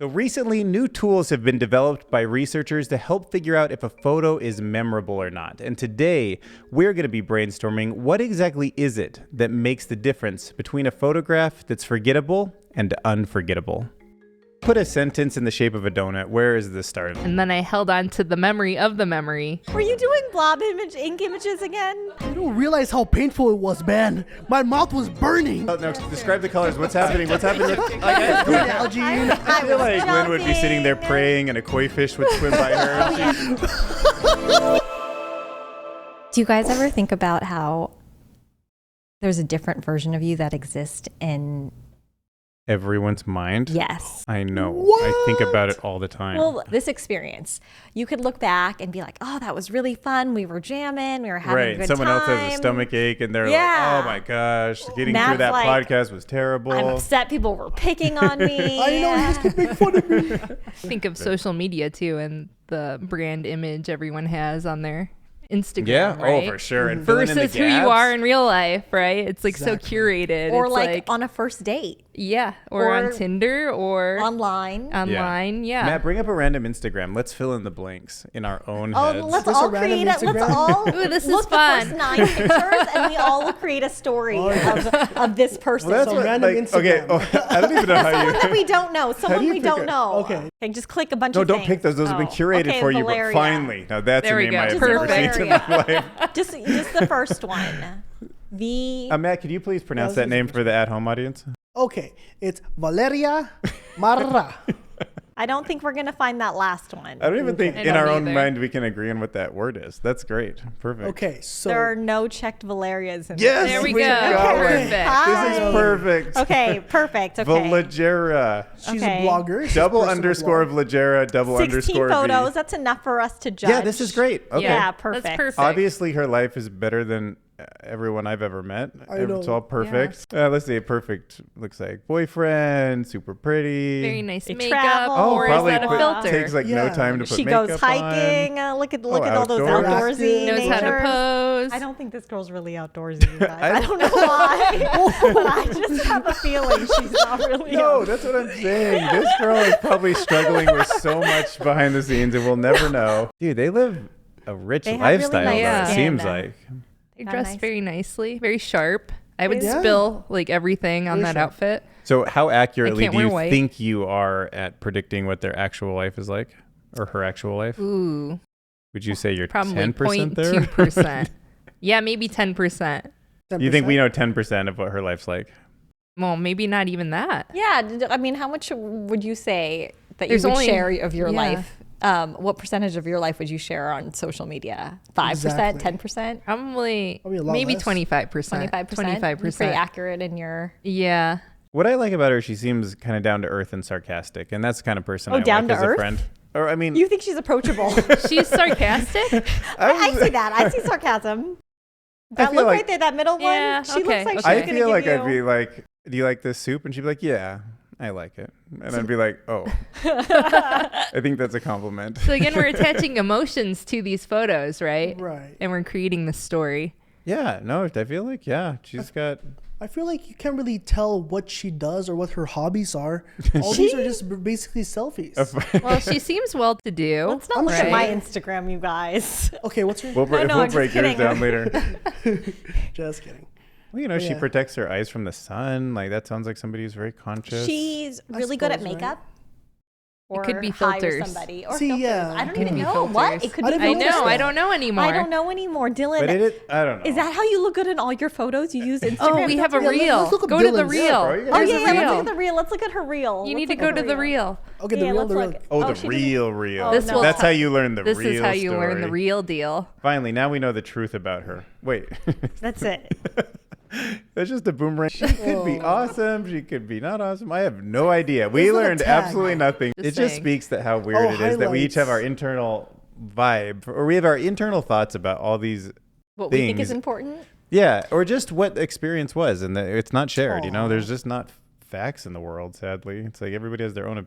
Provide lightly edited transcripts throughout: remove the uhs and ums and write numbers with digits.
So recently, new tools have been developed by researchers to help figure out if a photo is memorable or not. And today, we're going to be brainstorming what exactly is it that makes the difference between a photograph that's forgettable and unforgettable. Put a sentence in the shape of a donut. Where is this starting? And then I held on to the memory of the memory. Were you doing blob ink images again? You don't realize how painful it was, man. My mouth was burning. Oh, no, describe the colors. What's happening? What's happening? Algae. I feel like Lynn would be sitting there praying and a koi fish would swim by her. Do you guys ever think about how there's a different version of you that exists in... Everyone's mind? Yes. I know. What? I think about it all the time. Well, this experience, you could look back and be like, oh, that was really fun. We were jamming. We were having a good Someone time. else has a stomach ache and they're Yeah. like, oh my gosh, getting Matt's through that like, podcast was terrible. I'm upset people were picking on me. I know, you just keep making fun of me. Think of social media too and the brand image everyone has on their Instagram, Yeah, right? oh, for sure. And fill in the Versus who you gaps. are in real life, right? It's like Exactly. so curated. Or It's like on a first date. yeah, or or on Tinder or Online. online, yeah. Matt, bring up a random Instagram. Let's fill in the blanks in our own heads. Oh, let's this all a random create it. Let's Instagram? all Ooh, this is look fun. the first 9 pictures and we all will create a story of this person. Well, that's So what, random like, okay, Instagram. I don't even know how Someone that you... we don't know. Someone you we pick don't a- know. Okay. Just click a bunch No, of don't things. pick those. Those have been curated Okay, for you. Valeria. But finally, now that's There a we name go. I have Just never seen in Valeria. my life. Just the first one. Matt, could you please pronounce That that was name for the at-home audience? Okay, it's Valeria Marra. I don't think we're going to find that last one. I don't even think I in don't our own either. mind we can agree on what that word is. That's great. Perfect. Okay, so There are no checked Valerias in Yes, There we we go. got one. Perfect. This is Hi. perfect. Okay, perfect. Okay. Valagera. she's Okay. a blogger. She's Double a personal underscore blogger. Valagera, double 16 underscore photos. V. That's enough for us to judge. Yeah, this is great. Okay. Yeah, That's perfect. perfect. Obviously, her life is better than everyone I've ever met. I know. It's all perfect. Let's see. Perfect looks like boyfriend, super pretty. Very nice They makeup, travel. Oh, or is probably that a quick- filter? takes like no Yeah. time to put She makeup goes hiking. Look at all those outdoors. outdoorsy Knows how to natures. pose. I don't think this girl's really outdoorsy, you guys. I don't know why, but I just have a feeling she's not really. No, that's what I'm saying. This girl is probably struggling with so much behind the scenes, and we'll never know. Dude, they live a rich They have really lifestyle. nice though, it skin. seems like. They Not dress nice. very nicely, very sharp. I would Yeah. spill like everything on Very that sharp. outfit. So, how accurately can't do wear you white. think you are at predicting what their actual life is like, or her actual life? Ooh, Would you say you're probably 10% there? 0.2%. Yeah, maybe 10%. You think we know 10% of what her life's like? Well, maybe not even that. Yeah, I mean, how much would you say that There's you would only- share of your yeah. life? What percentage of your life would you share on social media? 5%, Exactly. 10%, Probably Probably a lot maybe less. 25%. 25%? You're pretty accurate in your. Yeah. What I like about her, she seems kind of down to earth and sarcastic, and that's the kind of person Oh, I down like to as a earth? friend. Or I mean, You think she's approachable? She's sarcastic. I see that. I see sarcasm. That feel look like- right there, that middle Yeah, one. She okay, looks like she's okay. I gonna feel give like you. I'd be like, "Do you like this soup?" And she'd be like, "Yeah, I like it." And I'd be like, "Oh, I think that's a compliment." So again, we're attaching emotions to these photos, right? Right. And we're creating the story. Yeah, no, I feel like she's got. I feel like you can't really tell what she does or what her hobbies are. All these are just basically selfies. Well, she seems well to do. Let's not look at right? my Instagram, you guys. Okay, what's your? We'll, No, we'll I'm just break yours kidding. down later. Just kidding. Well, you know, she Yeah. protects her eyes from the sun. Like that sounds like somebody who's very conscious. She's really good at suppose, right? makeup. Or could be hire filters. somebody. Or See, filters. yeah, I don't could even be know. What? filters. It could I be didn't I notice filters. know. I that. don't know anymore. I don't know anymore. Dylan, but I don't know. is that how you look good in all your photos? You use Instagram? Oh, we have a Yeah, reel. let's look up Go to the Dylan's. reel. Yeah, bro, you Oh, guys yeah, There's yeah. a Let's reel. look at the reel. Let's look at her reel. You Let's need to look go at to her the reel. reel. Okay, Yeah, the real, let's the real. look. Oh, the she didn't- real. Oh, This no. will That's how you learn the This real is how you learn the story. real deal. Finally, now we know the truth about her. Wait. That's it. That's just a boomerang. She could be awesome. She could be not awesome. I have no idea. We It's not a learned tag. absolutely nothing. Just It just saying. speaks to how weird Oh, it is that we each have our highlights. internal vibe, or we have our internal thoughts about all these What we think things. is important. Yeah, or just what the experience was, and that it's not shared. You know, Aw. there's just not facts in the world. Sadly, it's like everybody has their own.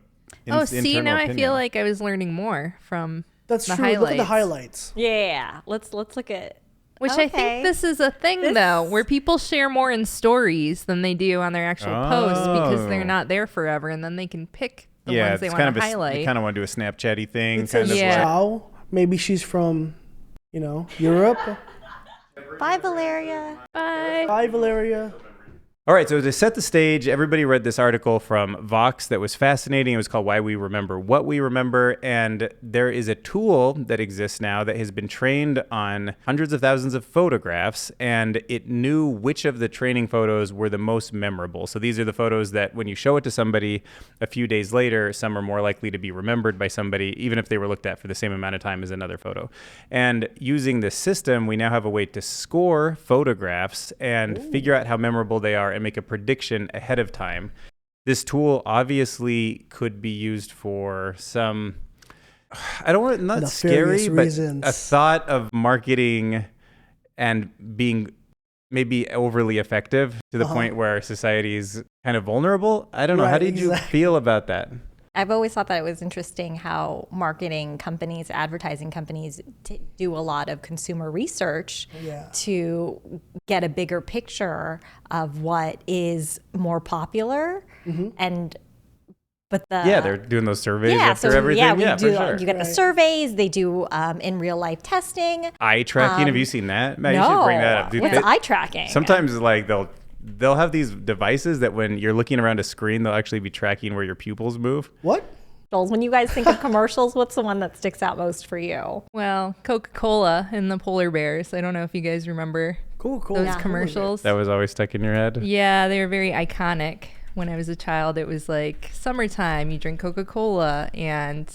Oh, see, internal now I opinion. feel like I was learning more from That's the true. Look at the highlights. highlights. Yeah. Let's look at. Which I Okay. think this is a thing, though, where people share more in stories than they do on their actual posts because they're Oh. not there forever, and then they can pick the yeah, ones they it's want kind to of highlight. You kind of want to do a Snapchatty thing. It says Kind of Yeah. Chow. Maybe she's from, Europe. Bye, Valeria. Bye. Hi, Valeria. All right, so to set the stage, everybody read this article from Vox that was fascinating. It was called Why We Remember What We Remember. And there is a tool that exists now that has been trained on hundreds of thousands of photographs, and it knew which of the training photos were the most memorable. So these are the photos that when you show it to somebody a few days later, some are more likely to be remembered by somebody, even if they were looked at for the same amount of time as another photo. And using this system, we now have a way to score photographs and figure out how memorable they are and make a prediction ahead of time. This tool obviously could be used for some, I don't want, not Nefarious scary, but reasons. a thought of marketing and being maybe overly effective to the point where society is kind of vulnerable. I don't know. How Right, did you exactly. feel about that? I've always thought that it was interesting how marketing companies, advertising companies do a lot of consumer research to get a bigger picture of what is more popular. They're doing those surveys after everything. we do. For sure. You get the surveys. They do in real life testing. Eye tracking. Have you seen that? Matt, you should bring that up. Dude, What's eye tracking? sometimes like they'll have these devices that when you're looking around a screen, they'll actually be tracking where your pupils move. What? Jules, when you guys think of commercials, what's the one that sticks out most for you? Well, Coca-Cola and the polar bears. I don't know if you guys remember Cool. those commercials. That was always stuck in your head. Yeah, they were very iconic. When I was a child, it was like summertime, you drink Coca-Cola, and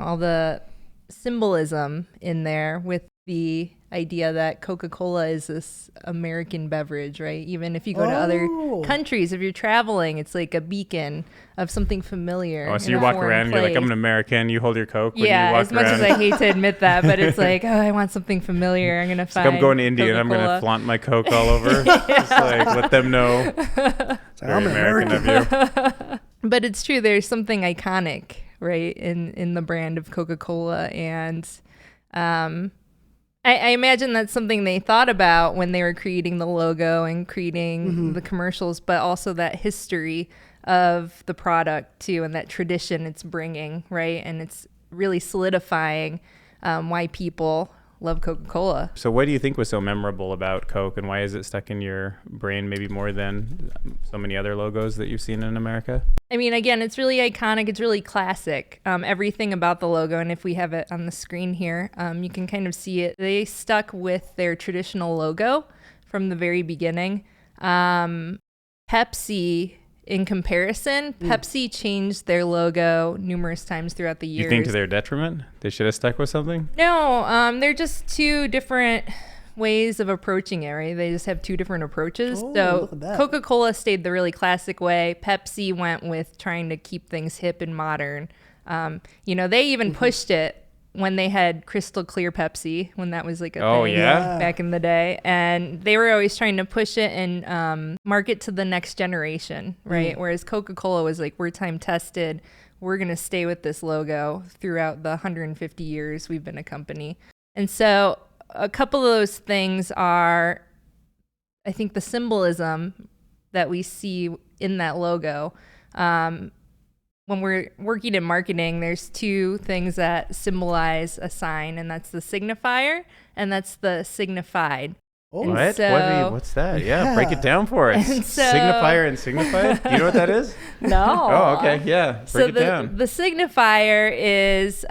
all the symbolism in there with the idea that Coca-Cola is this American beverage, right? Even if you go to other countries, if you're traveling, it's like a beacon of something familiar. Oh, so in you a walk foreign around and you're like, place. I'm an American. You hold your Coke when Yeah, you walk as much around. as I hate to admit that, but it's like, I want something familiar. I'm gonna It's find. like I'm going to India and I'm going to Coca-Cola. flaunt my Coke all over. Just like let them know. Very I'm American of you. But it's true. There's something iconic, right, in the brand of Coca-Cola, and I imagine that's something they thought about when they were creating the logo and creating the commercials, but also that history of the product too, and that tradition it's bringing, right, and it's really solidifying why people love Coca-Cola. So what do you think was so memorable about Coke, and why is it stuck in your brain maybe more than so many other logos that you've seen in America? I mean, again, it's really iconic. It's really classic. Everything about the logo, and if we have it on the screen here, you can kind of see it. They stuck with their traditional logo from the very beginning. Pepsi, in comparison, Pepsi changed their logo numerous times throughout the years. You think to their detriment? They should have stuck with something? No, they're just two different ways of approaching it, right? They just have two different approaches. Oh, So look at that. Coca-Cola stayed the really classic way. Pepsi went with trying to keep things hip and modern. They even pushed it when they had crystal clear Pepsi, when that was like a Oh, thing yeah? back in the day. And they were always trying to push it and market to the next generation, right? Whereas Coca-Cola was like, we're time tested. We're going to stay with this logo throughout the 150 years we've been a company. And so a couple of those things are, I think, the symbolism that we see in that logo. When we're working in marketing, there's two things that symbolize a sign, and that's the signifier and that's the signified. Oh, And What? so- What's that? Yeah, break it down for us. And so- Signifier and signified? Do you know what that is? No. Oh, okay. Yeah. Break So it down. the signifier is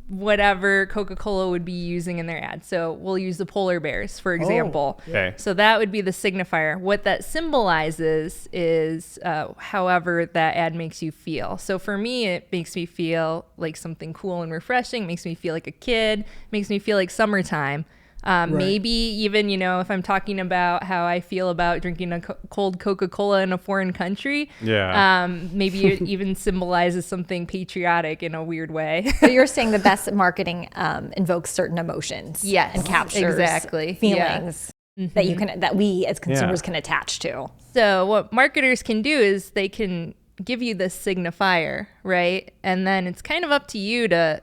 whatever Coca-Cola would be using in their ad. So we'll use the polar bears, for example. Okay. So that would be the signifier. What that symbolizes is however that ad makes you feel. So for me, it makes me feel like something cool and refreshing, makes me feel like a kid, makes me feel like summertime. Maybe even, if I'm talking about how I feel about drinking a cold Coca-Cola in a foreign country, Yeah. maybe it even symbolizes something patriotic in a weird way. So you're saying the best marketing invokes certain emotions, Yes, and captures exactly. feelings that we as consumers Yeah. can attach to. So what marketers can do is they can give you this signifier, right? And then it's kind of up to you to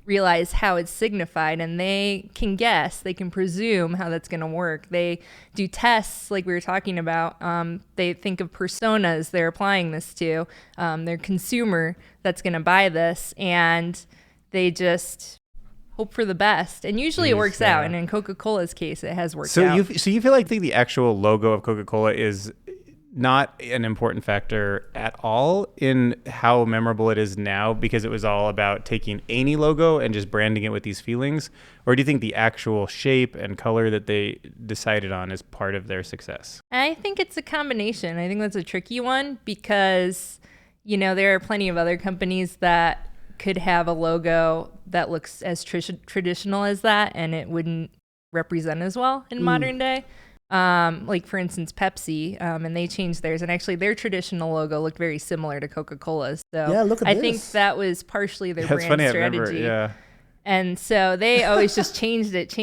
realize how it's signified, and they can guess, they can presume how that's going to work. They do tests like we were talking about. They think of personas they're applying this to, their consumer that's going to buy this, and they just hope for the best. And usually it works out. And in Coca-Cola's case, it has worked out. So you feel like the actual logo of Coca-Cola is not an important factor at all in how memorable it is now, because it was all about taking any logo and just branding it with these feelings? Or do you think the actual shape and color that they decided on is part of their success? I think it's a combination. I think that's a tricky one because, there are plenty of other companies that could have a logo that looks as traditional as that, and it wouldn't represent as well in modern day. Like for instance, Pepsi, and they changed theirs, and actually their traditional logo looked very similar to Coca-Cola's. So yeah, look at this. I think that was partially their brand funny, strategy. I remember, yeah. And so they always just changed it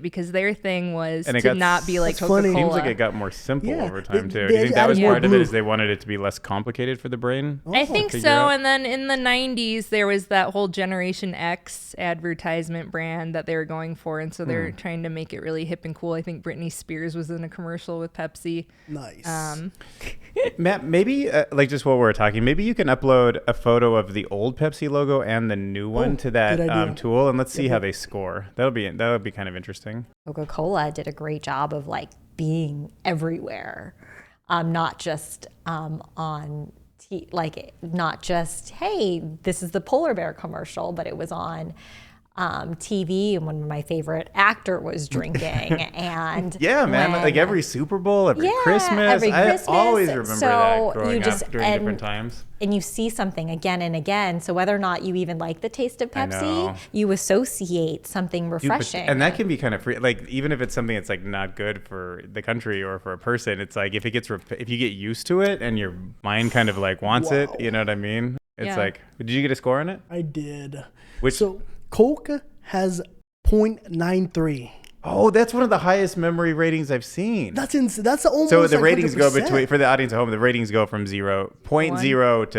because their thing was And it to got not be like That's funny. Coca-Cola. Seems like it got more simple Yeah, over time too. they Do you think that was added part of more it? Is blue. they wanted it to be less complicated for the brain? I think figure so. out? And then in the 90s, there was that whole Generation X advertisement brand that they were going for. And so they're trying to make it really hip and cool. I think Britney Spears was in a commercial with Pepsi. Nice. Matt, maybe like just while we're talking, maybe you can upload a photo of the old Pepsi logo and the new one to that good idea. tool, and let's see how they score. That'll be kind of interesting. Coca-Cola did a great job of like being everywhere, not just not just, hey, this is the polar bear commercial, but it was on TV, and when my favorite actor was drinking, and Yeah, man, like every Super Bowl, every Christmas. I always remember that growing up during different times. And you see something again and again. So whether or not you even like the taste of I know. Pepsi, you associate something refreshing. And that can be kind of free. Like even if it's something that's like not good for the country or for a person, it's like if it gets if you get used to it and your mind kind of like wants it, you know what I mean? It's Yeah. like, did you get a score on it? I did. Which So Coke has 0.93. Oh, that's one of the highest memory ratings I've seen. That's almost So the like ratings go 100%. between, for the audience at home, the ratings go from 0.0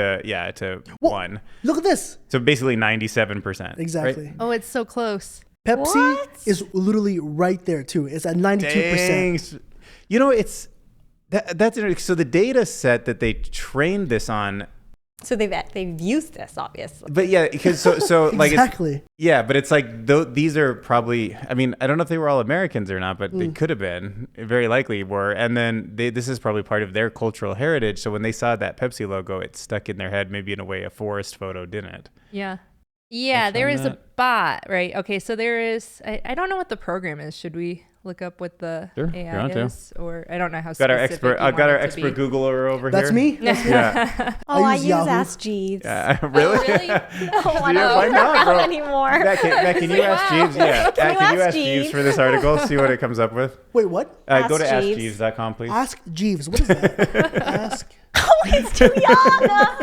to Well, 1. Look at this. So basically 97%. Exactly. Right? Oh, it's so close. Pepsi What? is literally right there too. It's at 92%. Dang. You know, it's that's interesting. So the data set that they trained this on, So they've used this, obviously. but yeah, because so like Exactly. yeah, but it's like these are probably. I mean, I don't know if they were all Americans or not, but they could have been. Very likely were. And then this is probably part of their cultural heritage. So when they saw that Pepsi logo, it stuck in their head. Maybe in a way, a forest photo didn't. Yeah. Yeah, there found is a bot, right? Okay, so there is, I don't know what the program is. Should we look up what the Sure, if you AI want to. is? Or I don't know how Got our specific expert. you I've got want our it to expert be. Googler over That's here. me. That's me. Yeah. Oh, I use use Yahoo. Ask Jeeves. Really? Really? No, I Yeah, don't why use not, around bro? anymore. Matt, can you ask Jeeves? Yeah. Can you Can you ask ask Jeeves Jeeves? for this article? See what it comes up with. Wait, what? Go to Ask Jeeves. askjeeves.com, please. Ask Jeeves. What is that? Ask. Oh, it's too young.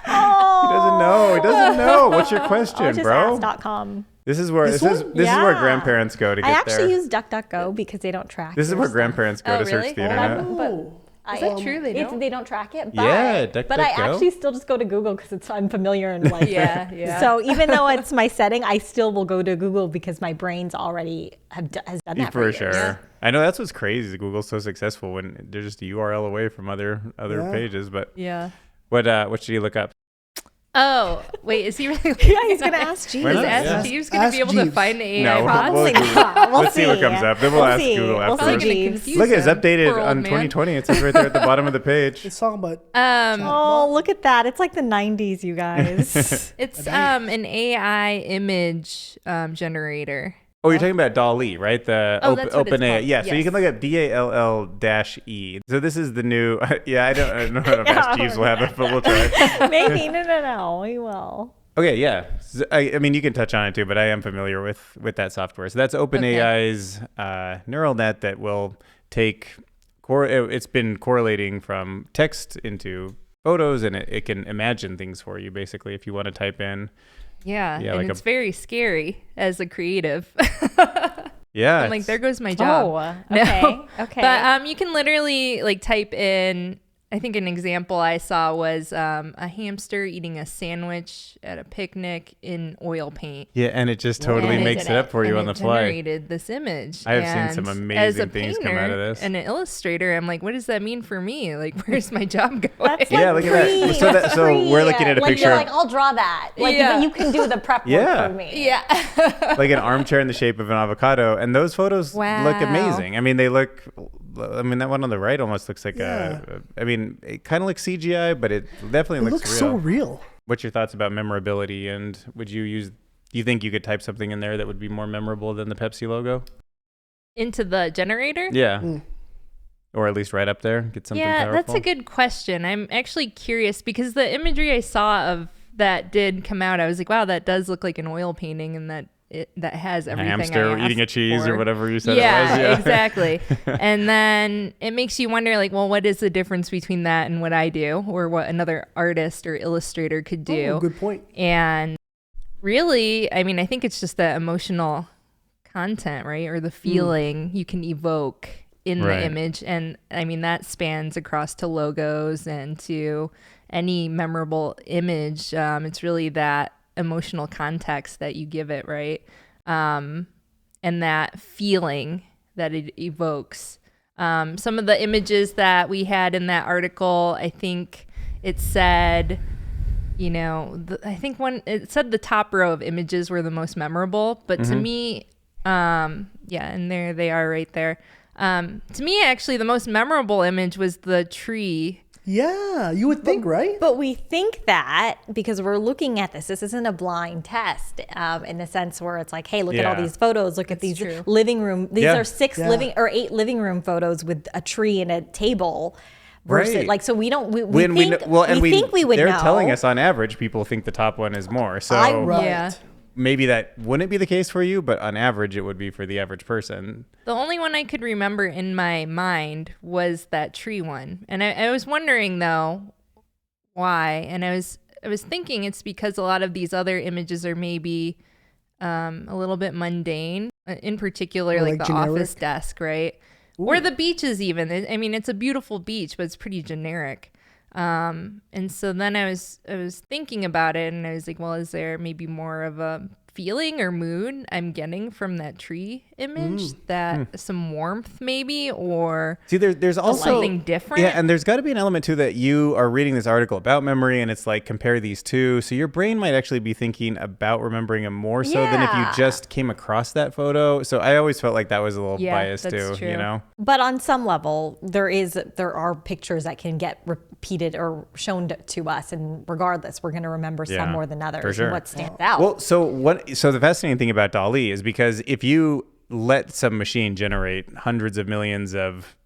He doesn't know. He doesn't know. What's your question, just bro? ask.com. This is where This this is one? where grandparents go to I get actually there. use DuckDuckGo because they don't track. This is your where stuff. grandparents go Oh, to really? search the Oh, internet. Oh. Is that true? They don't? They don't track it. But, Yeah, but I DuckDuckGo. actually still just go to Google because I'm familiar and like. Yeah, yeah. So even though it's my setting, I still will go to Google because my brain's already has done that For for sure. years. I know that's what's crazy. is Google's so successful when they're just a URL away from other Yeah. pages. But Yeah. what should you look up? Oh, wait, is he really? Yeah, he's gonna ask Jeeves. Why Is not? Ask Yeah. Jeeves going to be Ask able to Jeeves. find AI No, bots? we'll- We'll Let's see what comes up. Then we'll ask Google Probably afterwards. gonna Jeeves. confuse Look, it's him. updated Poor old on man. 2020. It says right there at the bottom of the page. It's talking about. Oh, look at that! It's like the '90s, you guys. It's an AI image generator. Oh, you're talking about Dall-E, right? The Oh, that's what it's OpenAI. called. Yeah, so you Yes. can look at DALL-E. So this is the new. Yeah, I don't know if Ask Jeeves will have it, but we'll try. Maybe no. We will. Okay, yeah. So, I mean, you can touch on it too, but I am familiar with that software. So that's OpenAI's neural net that will take. It's been correlating from text into photos, and it can imagine things for you. Basically, if you want to type in. Yeah, Yeah, and like it's very scary as a creative. Yeah. I'm like, there goes my job. Oh, okay, okay. But you can literally like type in I think an example I saw was a hamster eating a sandwich at a picnic in oil paint. Yeah, and it just totally And makes it up for you and on the it fly. generated this image. I have seen some And amazing as a things come out of painter this. And an illustrator, I'm like, what does that mean for me? Like, where's my job going? That's Yeah, look at that. So we're looking at a like picture. You're like, I'll draw that. Like Yeah. you can do the prep Yeah. work for me. Yeah. Like an armchair in the shape of an avocado, and those photos look Wow. amazing. I mean, that one on the right almost looks like it kind of looks CGI, but it definitely It looks looks real. so real. What's your thoughts about memorability, and do you think you could type something in there that would be more memorable than the Pepsi logo? Into the generator? Yeah. Or at least right up there, get something Yeah, powerful. that's a good question. I'm actually curious because the imagery I saw of that did come out. I was like, wow, that does look like an oil painting, and that has A everything. hamster I eating a asked cheese for. or whatever you said Yeah, it was. Yeah, exactly. And then it makes you wonder, like, well, what is the difference between that and what I do, or what another artist or illustrator could do? Oh, good point. And really, I mean, I think it's just the emotional content, right? Or the feeling you can evoke in Right. the image. And I mean, that spans across to logos and to any memorable image. It's really that emotional context that you give it, right? And that feeling that it evokes. Some of the images that we had in that article, I think it said, I think it said the top row of images were the most memorable, but to me, and there they are right there. To me, actually, the most memorable image was the tree. Yeah, you would think, right? But we think that because we're looking at this isn't a blind test in the sense where it's like, hey, look at all Yeah. these photos. Look at these true. living room. These Yeah. are 6 Yeah. living or 8 living room photos with a tree and a table. Versus, Right. like, so we don't, we When think, we think we would they're know. telling us on average, people think the top one is more. So Right. Yeah. maybe that wouldn't be the case for you, but on average, it would be for the average person. The only one I could remember in my mind was that tree one. And I was wondering, though, why. And I was thinking it's because a lot of these other images are maybe a little bit mundane, in particular, Or like like the generic? office desk, right? Or the beaches even. I mean, it's a beautiful beach, but it's pretty generic. And so then I was thinking about it, and I was like, well, is there maybe more of a feeling or mood I'm getting from that tree image, that some warmth maybe, or See, there's also something different? Yeah, and there's got to be an element too that you are reading this article about memory, and it's like compare these two. So your brain might actually be thinking about remembering them more so than if you Yeah. just came across that photo. So I always felt like that was a little Yeah, biased that's too. true. You know? But on some level, there are pictures that can get repeated or shown to us, and regardless, we're going to remember Yeah, some more than others. for sure. And what stands out? Well, so the fascinating thing about Dall-E is because if you let some machine generate hundreds of millions of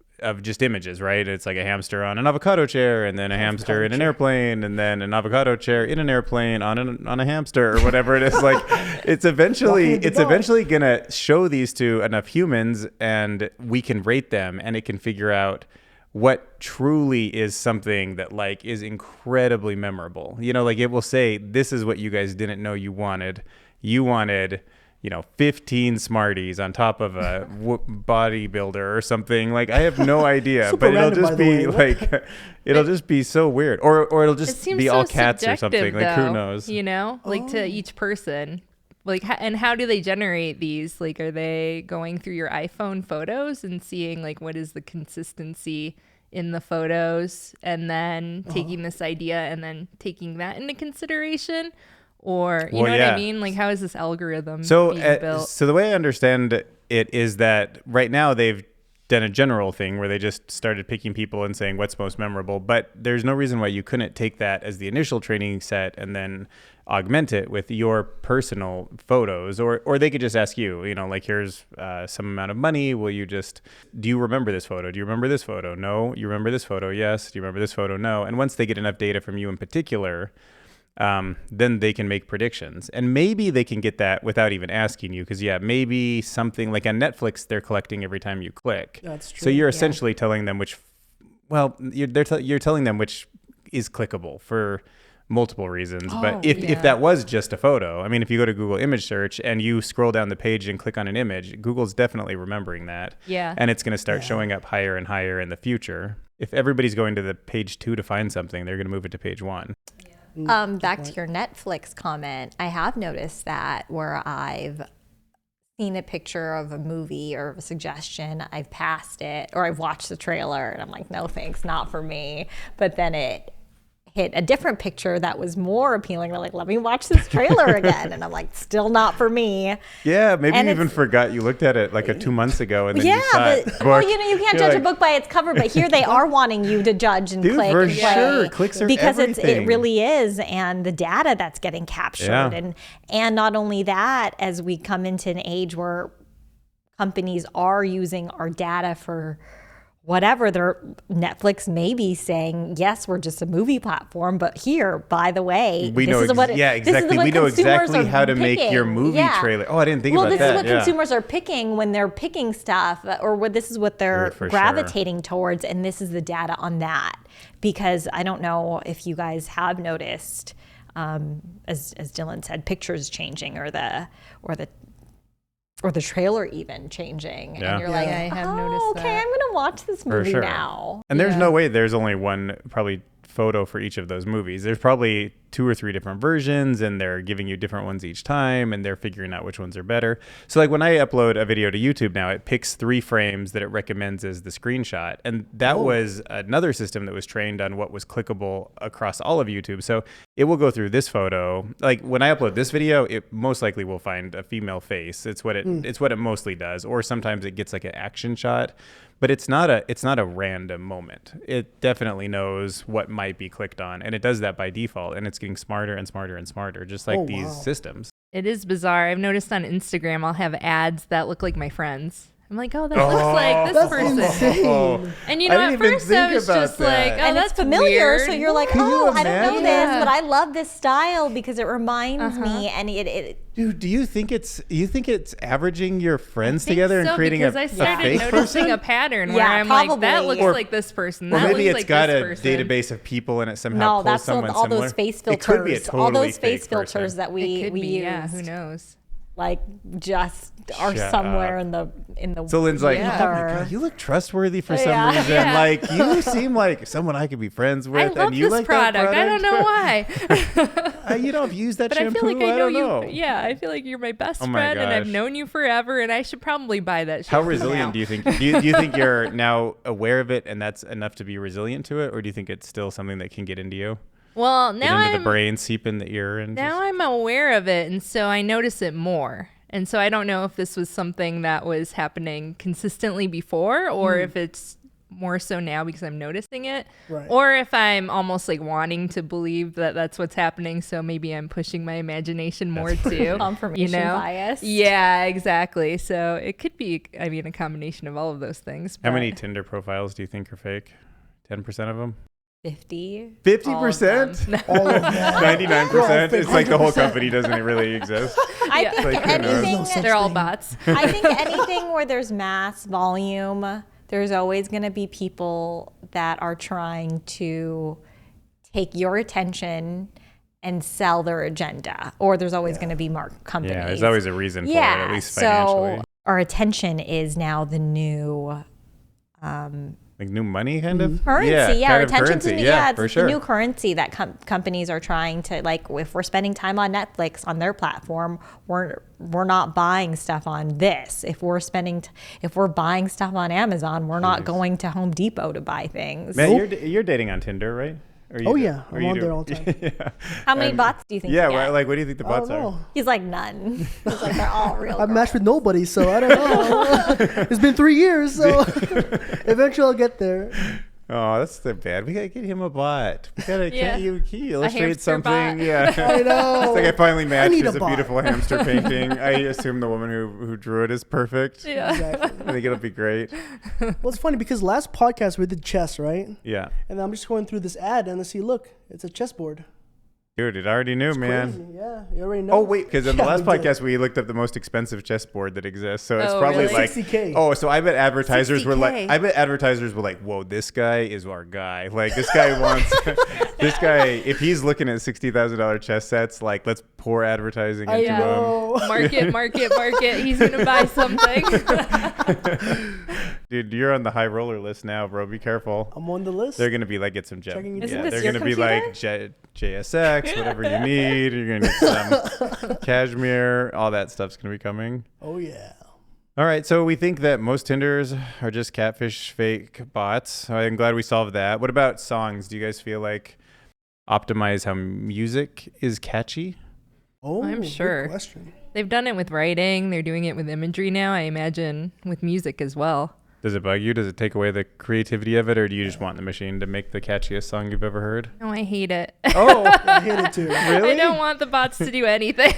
just images, right? It's like a hamster on an avocado chair, and then a hamster in an airplane, and then an avocado chair in an airplane on a hamster, or whatever it is. Like, it's eventually gonna show these to enough humans, and we can rate them, and it can figure out what truly is something that like is incredibly memorable. Like it will say, this is what you guys didn't know you wanted. You wanted, 15 Smarties on top of a bodybuilder or something. Like, I have no idea, Super but it'll random, just by the be way. like, it'll just be so weird. Or it'll It just seems be so all cats or subjective, something. Like, who though, knows? Like to each person. Like, and how do they generate these? Like, are they going through your iPhone photos and seeing like what is the consistency in the photos, and then taking this idea and then taking that into consideration? Or you know what I mean? Like, how is this algorithm being built? So the way I understand it is that right now they've done a general thing where they just started picking people and saying what's most memorable, but there's no reason why you couldn't take that as the initial training set and then augment it with your personal photos, or they could just ask you, like, here's some amount of money. Do you remember this photo? Do you remember this photo? No. You remember this photo? Yes. Do you remember this photo? No. And once they get enough data from you in particular, then they can make predictions, and maybe they can get that without even asking you. Because maybe something like on Netflix, they're collecting every time you click. That's true. So you're essentially telling them you're telling them which is clickable for multiple reasons. But if that was just a photo, I mean, if you go to Google image search and you scroll down the page and click on an image, Google's definitely remembering that. Yeah. And it's going to start showing up higher and higher in the future. if everybody's going to the page 2 to find something, they're going to move it to page 1. Back to your Netflix comment, I have noticed that where I've seen a picture of a movie or a suggestion, I've passed it, or I've watched the trailer and I'm like, no thanks, not for me. But then it hit a different picture that was more appealing. They're like, let me watch this trailer again. And I'm like, still not for me. Yeah, maybe And you even it's- forgot you looked at it like 2 months ago and then you saw Yeah, it. but well, you can't judge a book by its cover, but here they are wanting you to judge and Dude, click for and play sure. Clicks are because it everything. really is, and the data that's getting captured, Yeah. and not only that, as we come into an age where companies are using our data for whatever, their Netflix may be saying, yes, we're just a movie platform, but here, by the way, We know this is what yeah, this is exactly. what We know consumers exactly are how to make your picking. movie Yeah. trailer. Oh, I didn't think Well, about this that. is what Yeah. consumers are picking when they're picking stuff, or what this is what they're For sure. gravitating towards, and this is the data on that. Because I don't know if you guys have noticed, as Dylan said, pictures changing, or the trailer even changing, Yeah. and you're like, Yeah, I have oh, noticed okay, that. I'm gonna watch this movie sure. now. And there's Yeah. no way there's only one probably photo for each of those movies. There's probably 2 or 3 different versions, and they're giving you different ones each time, and they're figuring out which ones are better. So like when I upload a video to YouTube now, it picks 3 frames that it recommends as the screenshot. And that was another system that was trained on what was clickable across all of YouTube. So it will go through this photo. Like when I upload this video, it most likely will find a female face. It's what it mostly does. Or sometimes it gets like an action shot. But it's not a random moment. It definitely knows what might be clicked on, and it does that by default, and it's getting smarter and smarter and smarter, just like these systems. It is bizarre. I've noticed on Instagram I'll have ads that look like my friends. I'm like, oh, that looks like this that's person. insane. Oh, And you I know, didn't at even first I think was about just that. like, oh, And that's it's familiar, weird. so you're like, Can you oh, I don't know imagine? this, Yeah. but I love this style because it reminds me, and it Dude, do you think it's averaging your friends I think together and so, creating because a I started fake noticing person? a pattern where Yeah, I'm like, that probably. looks Or- like this person. Or That maybe looks it's like got this a person. database of people and it somehow no, pulls that's someone all similar. those face It filters, could be a all totally those face fake filters person. that It we could be, use. yeah, who knows? Like just are Shut somewhere up. in the So Lynn's like, Yeah. oh my God, you look trustworthy for some Yeah. reason. Yeah. Like you seem like someone I could be friends I with, love and you this like product. that I don't know why. You know, I've used that But I shampoo. feel like I know don't know. you. Yeah, I feel like you're my best Oh my friend, and I've gosh. known you forever, and I should probably buy that. How shampoo resilient now. do you think? Do you think you're now aware of it, and that's enough to be resilient to it, or do you think it's still something that can get into you, Well, get now into I'm the brain, seep in the ear, and now just, I'm aware of it, and so I notice it more. And so I don't know if this was something that was happening consistently before, or if it's more so now because I'm noticing it, Right. or if I'm almost like wanting to believe that that's what's happening. So maybe I'm pushing my imagination more too. confirmation bias. Yeah, exactly. So it could be, I mean, a combination of all of those things. how but- many Tinder profiles do you think are fake? 10% of them? 50. 50%? All of them. 99%? It's like the whole 100%. company doesn't really exist. I Yeah. think Like, who knows? anything. No such They're all thing. bots. I think anything where there's mass volume, there's always going to be people that are trying to take your attention and sell their agenda, or there's always going to be companies. Yeah, there's always a reason for it, at least financially. So our attention is now the new Like new money, kind of? currency. Yeah, our kind of attention's currency. it's for sure. the new currency that companies are trying to, like, if we're spending time on Netflix on their platform, we're not buying stuff on this. If we're buying stuff on Amazon, we're not going to Home Depot to buy things. Man, you're dating on Tinder, right? Or you Oh, do- yeah. or I'm you on do- there all the time. yeah. How many And- bots do you think? Yeah, you get? like what do you think the I bots don't are? know. He's like, none. He's like, they're all real. I've matched with girls. nobody, so I don't know. It's been 3 years, so eventually I'll get there. Oh, that's so bad. We gotta get him a bot. We gotta Yeah. can you illustrate hamster something? bot. Yeah. I know. It's like I finally matched need as a a bot. beautiful hamster painting. I assume the woman who drew it is perfect. Yeah. Exactly. I think it'll be great. Well, it's funny because last podcast we did chess, right? Yeah. And I'm just going through this ad and I see, look, it's a chessboard. Dude, it already knew, man. Crazy. Yeah, you already know. Oh wait, because in the Yeah, last we did. podcast we looked up the most expensive chessboard that exists. So it's Oh, probably really? like 60K. Oh, so I bet advertisers were like 60K. I bet advertisers were like, "Whoa, this guy is our guy. Like this guy wants this guy if he's looking at $60,000 chess sets, like let's pour advertising I into them. know. Market. He's gonna buy something. Dude, you're on the high roller list now, bro. Be careful. I'm on the list. They're gonna be like, get some Checking your Isn't yeah, this they're your gonna be like JSX, whatever you need. You're gonna need some cashmere. All that stuff's gonna be coming. Oh yeah. All right, so we think that most Tinders are just catfish fake bots. I'm glad we solved that. What about songs? Do you guys feel like optimize how music is catchy? Oh, I'm good sure. question. They've done it with writing. They're doing it with imagery now. I imagine with music as well. Does it bug you? Does it take away the creativity of it, or do you just want the machine to make the catchiest song you've ever heard? No, I hate it. Oh, I hate it too. really? I don't want the bots to do anything.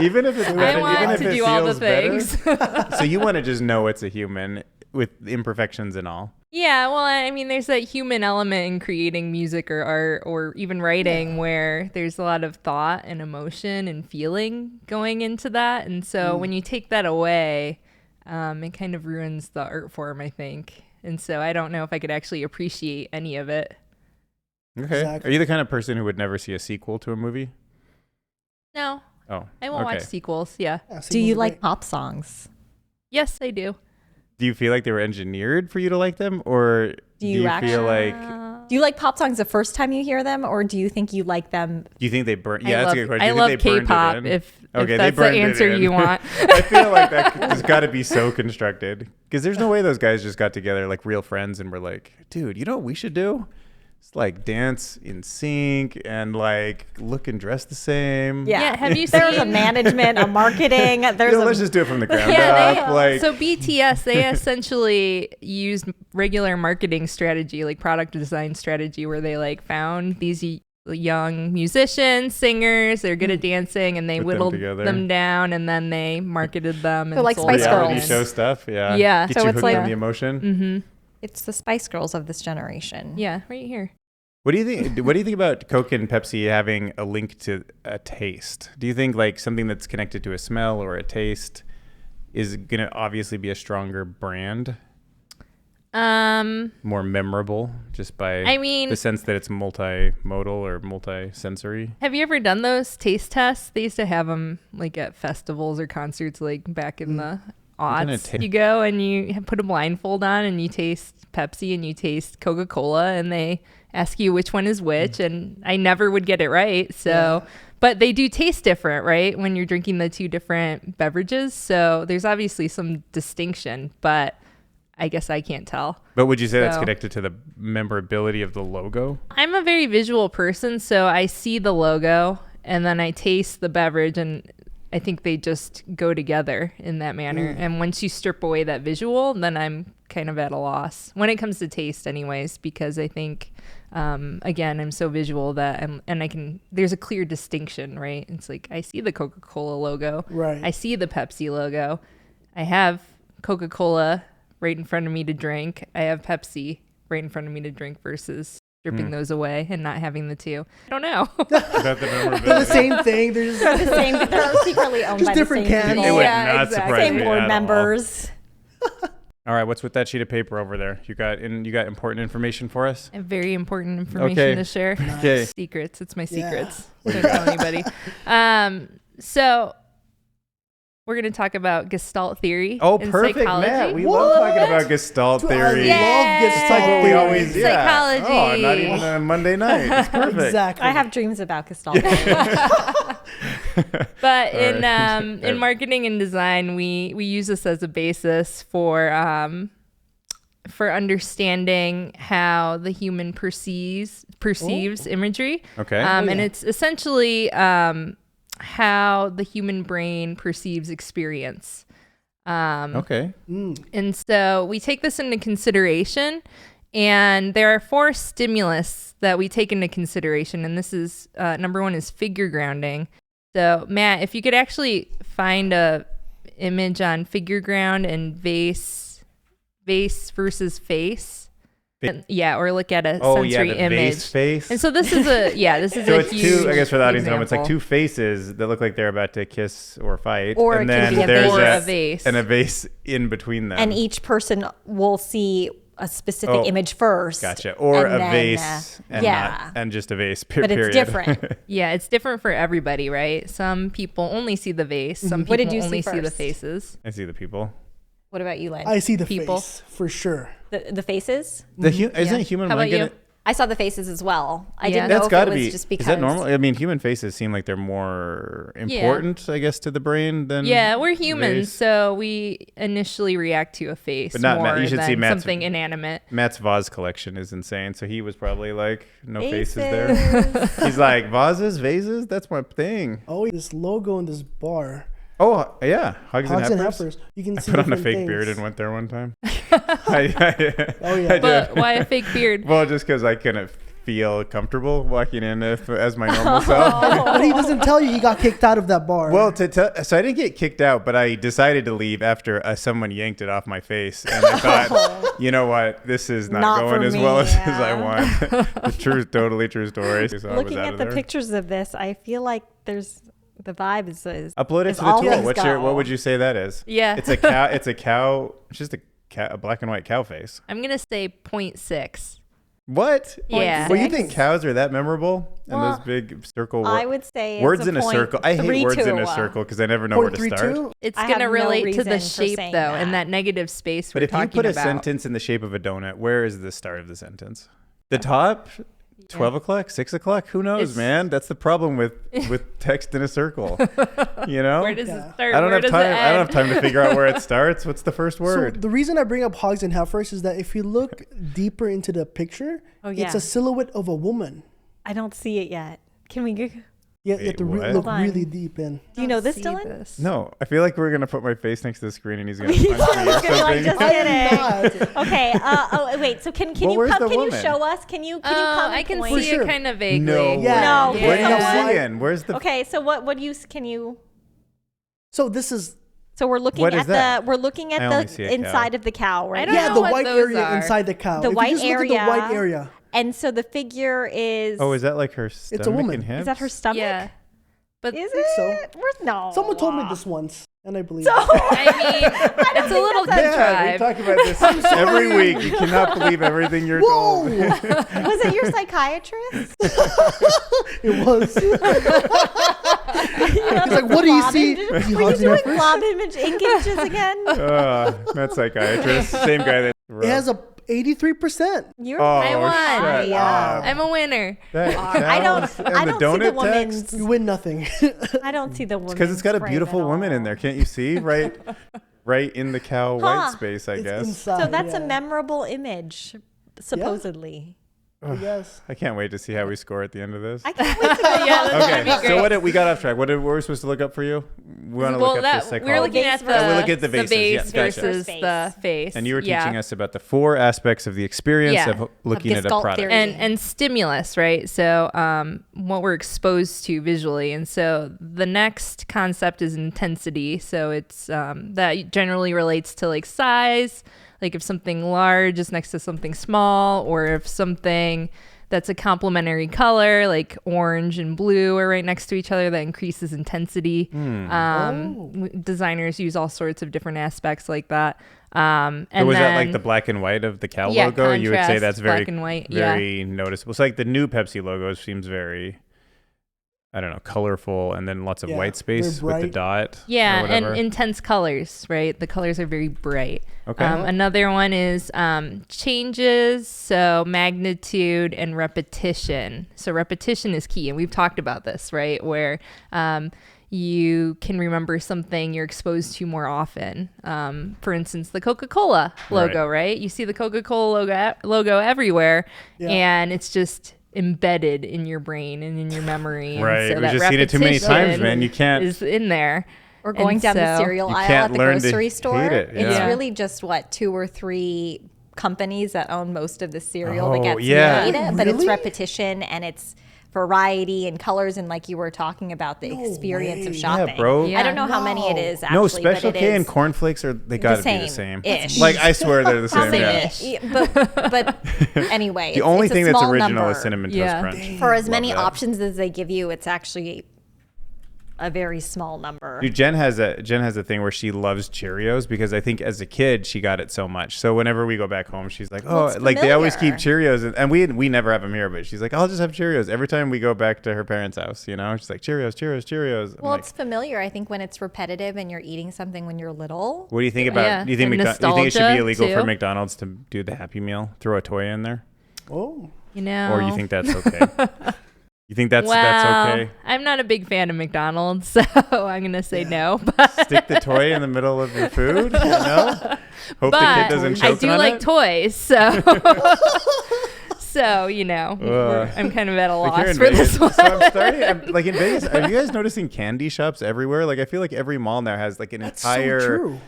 Even if it's I better, want even if to it do all the feels better? things. So you want to just know it's a human with imperfections and all. Yeah, well, I mean, there's that human element in creating music or art or even writing where there's a lot of thought and emotion and feeling going into that. And so when you take that away, it kind of ruins the art form, I think. And so I don't know if I could actually appreciate any of it. Okay. Exactly. Are you the kind of person who would never see a sequel to a movie? No, Oh, I won't watch sequels. Yeah. Yeah, Do you sequels are like great. pop songs? Yes, I do. Do you feel like they were engineered for you to like them, or do you feel like? Do you like pop songs the first time you hear them, or do you think you like them? Do you think they burn? Yeah, that's a good question. I Do you love think they burned it K-pop. in? If Okay, they that's the burned it answer in. you want. I feel like that has got to be so constructed, because there's no way those guys just got together like real friends and were like, dude, you know what we should do? It's like dance in sync and like look and dress the same. Yeah, have you There's a seen- management, a marketing. There's Let's just do it from the ground Yeah, up. Like, so BTS, they essentially used regular marketing strategy, like product design strategy, where they like found these young musicians, singers, they're good at dancing, and they Put them whittled together. them down, and then they marketed them. So And like sold Spice them. reality Girls. show stuff. Yeah. Yeah. Get So you it's hooked like- on the emotion. Mm-hmm. It's the Spice Girls of this generation. Yeah, right here. What do you think? What do you think about Coke and Pepsi having a link to a taste? Do you think like something that's connected to a smell or a taste is gonna obviously be a stronger brand, more memorable, just by I mean- the sense that it's multimodal or multi-sensory? Have you ever done those taste tests? They used to have them like at festivals or concerts, like back in the kinda aughts. You go and you put a blindfold on and you taste Pepsi and you taste Coca-Cola, and they ask you which one is which. And I never would get it right. So, but they do taste different, right? When you're drinking the two different beverages. So there's obviously some distinction, but I guess I can't tell. But would you say that's So- connected to the memorability of the logo? I'm a very visual person, so I see the logo and then I taste the beverage, and I think they just go together in that manner. And once you strip away that visual, then I'm kind of at a loss when it comes to taste anyways, because I think, again, I'm so visual that there's a clear distinction, right? It's like, I see the Coca-Cola logo. Right. I see the Pepsi logo. I have Coca-Cola right in front of me to drink. I have Pepsi right in front of me to drink versus stripping those away and not having the two. I don't know. About the They're the memorability. same thing. They're just The same. They're secretly owned Just by the different same cans. people. It would Yeah, not exactly. surprise Same me board at all. members. All right, what's with that sheet of paper over there? You got important information for us? I have very important information Okay. to share. Okay. Secrets. It's my Yeah. secrets. Don't tell anybody. So we're going to talk about Gestalt theory. Oh, in perfect, psychology. Matt. We love talking about Gestalt I theory. love It's Gestalt like what we theory. always Psychology. Oh, not even on a Monday night. It's perfect. Exactly. I have dreams about Gestalt. But All in right. in marketing and design, we use this as a basis for understanding how the human perceives imagery. Okay. And it's essentially how the human brain perceives experience. Okay. And so we take this into consideration, and there are 4 stimulus that we take into consideration. And this is number 1 is figure grounding. So Matt, if you could actually find a image on figure ground and vase versus face. Or look at a Oh yeah, sensory the image. vase face. And so this is a So a it's huge two. I guess for the audience at home, it's like example. 2 faces that look like they're about to kiss or fight, Or and it then can be a there's vase. Or a vase. and a vase in between them. And each person will see a specific image first. Gotcha. Or and a then, vase and just a vase, but period. it's different. Yeah, it's different for everybody, right? Some people only see the vase. Some people What did you only see see the first? faces. I see the people. What about you, Lynn? I see the People. face for sure. The faces? Isn't human How mind about you? gonna... I saw the faces as well. I Yeah. didn't know That's if got it to was be. just because. Is that normal? I mean, human faces seem like they're more important, I guess, to the brain than. Yeah, we're humans, vase. so we initially react to a face But not Matt. more You should than see Matt's- something inanimate. Matt's vase collection is insane, so he was probably like, no faces there. Faces. He's like, vases? That's my thing. Oh, this logo in this bar. Oh, yeah. Hogs and Hogs and Heifers. Heifers. You can I see put on a different fake things. beard and went there one time. Oh, yeah. I But did. why a fake beard? Well, just because I couldn't feel comfortable walking in as my normal self. But he doesn't tell you he got kicked out of that bar. Well, so I didn't get kicked out, but I decided to leave after someone yanked it off my face, and I thought, you know what, this is not going for as me, well as I yeah. want. Totally true story. So I was Looking out at of the there. pictures of this, I feel like there's the vibe is Upload it is to the all tool. things What go. would you say that is? Yeah. It's a cow. It's a cow. It's just a black and white cow face. I'm going to say 0.6. What? Yeah. Well, you think cows are that memorable? And Well, those big circle I would say it's words in a circle. I hate 0.32. words in a circle because I never know where to start. 0.32? It's I going to have no relate to reason the for shape, saying though, that. and that negative space But we're if you talking put a about. sentence in the shape of a donut, where is the start of the sentence? The top? 12 o'clock? 6 o'clock? Who knows, It's- man? That's the problem with text in a circle. You know? Where does Yeah. it start? I don't Where have does time. it end? I don't have time to figure out where it starts. What's the first So word? the reason I bring up Hogs and Heifers is that if you look deeper into the picture, it's yeah. a silhouette of a woman. I don't see it yet. Can we go? You have to Wait, what? look Hold on. really deep in. Do you know this, See Dylan? this. No, I feel like we're gonna put my face next to the screen and he's gonna He's punch me or gonna be like, something. just I kidding. am not. Okay. Oh, wait. So can Well, you where's come? the Can you woman? show us? Can you come? I and can point? see sure. it kind of vaguely. No. Yeah. No, What are you someone- seeing? Where's the? Okay. So what do you? Can you? So this is So we're looking What is at that? we're looking I at only the see a cow. inside of the cow, right? I don't yeah know the what white those area are. inside the cow. The If white you just look area. at the white area, And so the figure is. Oh, is that like her stomach a woman. and hips? Is that her stomach? Yeah. But Is think it? so. Where's no? someone told me this once, and I believe. So, it. I mean, it's a little Yeah, we contrived. talk about this every week. You cannot believe everything you're Whoa! told. was it your psychiatrist? It was. He's like, what do you see? Were See you Hogs and doing Heifers? blob image images again? That psychiatrist, same guy that. It has a 83%. You're Oh, I won. shut Yeah. up. I'm a winner. That I don't. counts. And I the don't see the donut woman's. text? You win nothing. I don't see the woman. Because it's got a beautiful woman in there. Can't you see? Right in the cow white space, I It's guess. inside. So that's a yeah. memorable image, supposedly. I guess. I can't wait to see how we score at the end of this. I can't wait to go. Yeah, that's Okay, gonna be so great. we got off track. What were we supposed to look up for you? We want to look up the psychology. we're looking at Vase the, versus- we look at the vases, vase yes, gotcha. versus Face. the face. And you were Yeah. teaching us about the 4 aspects of the experience Yeah. of looking at a Gestalt product. theory. and stimulus, right? So what we're exposed to visually, and so the next concept is intensity. So it's that generally relates to like size, like if something large is next to something small, or if something that's a complementary color, like orange and blue, are right next to each other, that increases intensity. Designers use all sorts of different aspects like that. And So was that like then- the black and white of the cow Yeah, logo? You would say contrast, that's very, black and white, yeah. very noticeable. It's like the new Pepsi logo seems very, I don't know, colorful, and then lots of Yeah, white space very with the bright. dot. Yeah, or and whatever. intense colors, right? The colors are very bright. Okay. Another one is changes, so magnitude and repetition. So repetition is key, and we've talked about this, right? Where you can remember something you're exposed to more often. For instance, the Coca-Cola logo, right? You see the Coca-Cola logo everywhere, Yeah. and it's just embedded in your brain and in your memory. And Right, so we've that just seen it too many times, repetition man. You can't- is in there. Or going And down the so- cereal You aisle can't at the learn to grocery hate store. it, It's yeah. really just 2 or 3 companies that own most of the cereal that Oh, gets yeah. made, but it's Really? repetition and it's variety and colors, and like you were talking about the No experience of way. shopping. Yeah, bro. Yeah. I don't know how many it Wow. is actually, No, Special but it K is and cornflakes they got to be the same. same-ish. Like I swear they're the same. Probably Yeah. Same-ish. Yeah, but anyway, The only it's a thing that's small original number. is Cinnamon Toast Yeah. Crunch. For as Love many that. options as they give you, it's actually a very small number. Dude, Jen has a thing where she loves Cheerios because I think as a kid she got it so much. So whenever we go back home, she's like, "Oh, Well, like they always keep familiar. Cheerios," and we never have them here. But she's like, "I'll just have Cheerios every time we go back to her parents' house." You know, she's like, "Cheerios, Cheerios, Cheerios." I'm Well, like, it's familiar. I think when it's repetitive and you're eating something when you're little. what do you think about? Yeah, Do you think and do you think it should be nostalgia, illegal for too. McDonald's to do the Happy Meal, throw a toy in there, Oh, You know. or you think that's okay? You think that's well, okay? I'm not a big fan of McDonald's, so I'm gonna say no. But Stick the toy in the middle of your food, you know? Hope the kid doesn't I choke do on like it. toys, so so you know, I'm kind of at a Like, you're loss in for Vegas. this one. So like in Vegas, are you guys noticing candy shops everywhere? Like I feel like every mall now has like an that's so entire true.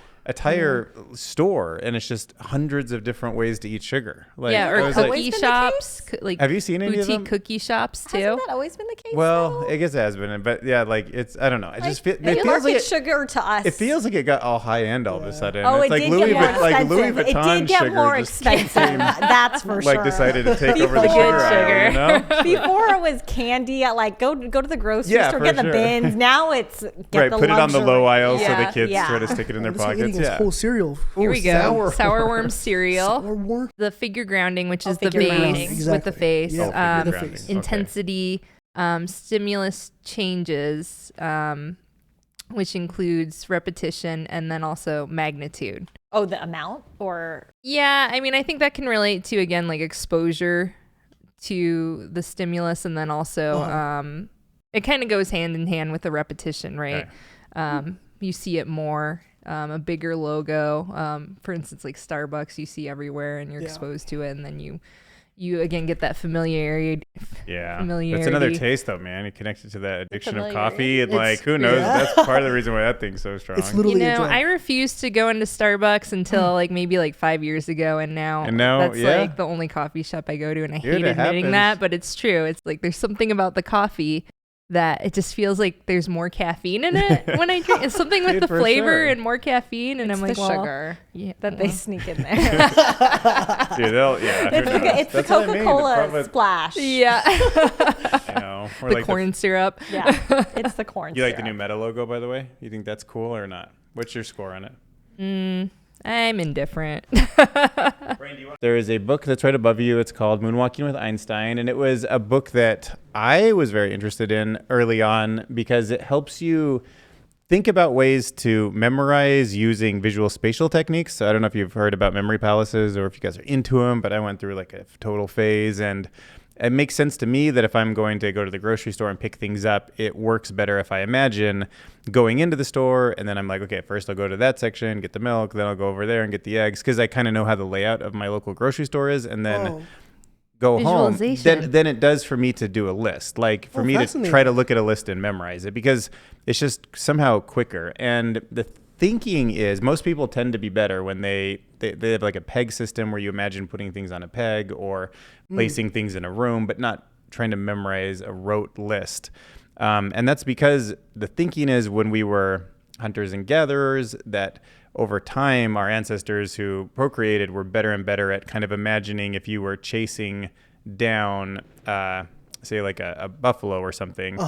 store, and it's just hundreds of different ways to eat sugar. Like, Yeah, I or was like, always cookie been the shops, case? like have you seen any of them? boutique cookie shops too. Hasn't that always been the case? Well, though? I guess it has been, but yeah, like it's I don't know. I just feel Like, it feels like market sugar to us. it feels like it got all high end all of a sudden. Oh, it's it like did Louis get more Vuitton, like Louis expensive. Vuitton It did get sugar more just expensive. came, That's for sure. like decided to take over the Before- sugar Good aisle, you know? Before it was candy at like go to the grocery Yeah, store, for get the sure. bins. Now it's get Right, the put it on the luxury. low aisle so the Yeah, kids yeah. try to stick it in their It's like pockets. eating this Yeah. whole cereal. Here we go. Sour worm cereal. Sour worm. The figure grounding, which is the figure grounding. face with Exactly. the face. Yeah, figure the grounding. face. Okay. Intensity, stimulus changes, which includes repetition and then also magnitude. Oh, the amount or Yeah, I mean, I think that can relate to, again, like exposure to the stimulus, and then also it kind of goes hand in hand with the repetition, right? You see it more, a bigger logo, for instance, like Starbucks, you see everywhere, and you're Yeah. exposed to it, and then you again get that familiarity. Yeah, Familiarity. that's another taste though, man. It connected to that addiction of Familiarity. coffee, and It's- like who knows? Yeah. That's part of the reason why that thing's so strong. It's literally You a know, drug. I refused to go into Starbucks until like maybe like 5 years ago, and now that's yeah. like the only coffee shop I go to, and I Dude, hate it admitting happens. that, but it's true. It's like there's something about the coffee that it just feels like there's more caffeine in it when I drink. It's something with Dude, the for flavor sure. and more caffeine, and it's I'm like, the well, sugar yeah, that they well. sneak in there. Dude, they'll, yeah, who it's knows? the That's what I mean, Coca-Cola probably- splash. Yeah, You know, or the like corn syrup. Yeah, it's the corn you like the syrup. new Meta logo, by the way? You think that's cool or not? What's your score on it? I'm indifferent. There is a book that's right above you. It's called Moonwalking with Einstein. And it was a book that I was very interested in early on because it helps you think about ways to memorize using visual spatial techniques. So I don't know if you've heard about memory palaces or if you guys are into them, but I went through like a total phase. And it makes sense to me that if I'm going to go to the grocery store and pick things up, it works better if I imagine going into the store and then I'm like, okay, first I'll go to that section, get the milk, then I'll go over there and get the eggs, because I kind of know how the layout of my local grocery store is, and then go home. Visualization. Then it does for me to do a list, like for me to fascinating. try to look at a list and memorize it, because it's just somehow quicker. And the thinking is most people tend to be better when they have like a peg system where you imagine putting things on a peg or placing things in a room, but not trying to memorize a rote list. And that's because the thinking is when we were hunters and gatherers, that over time our ancestors who procreated were better and better at kind of imagining if you were chasing down, say like a buffalo or something,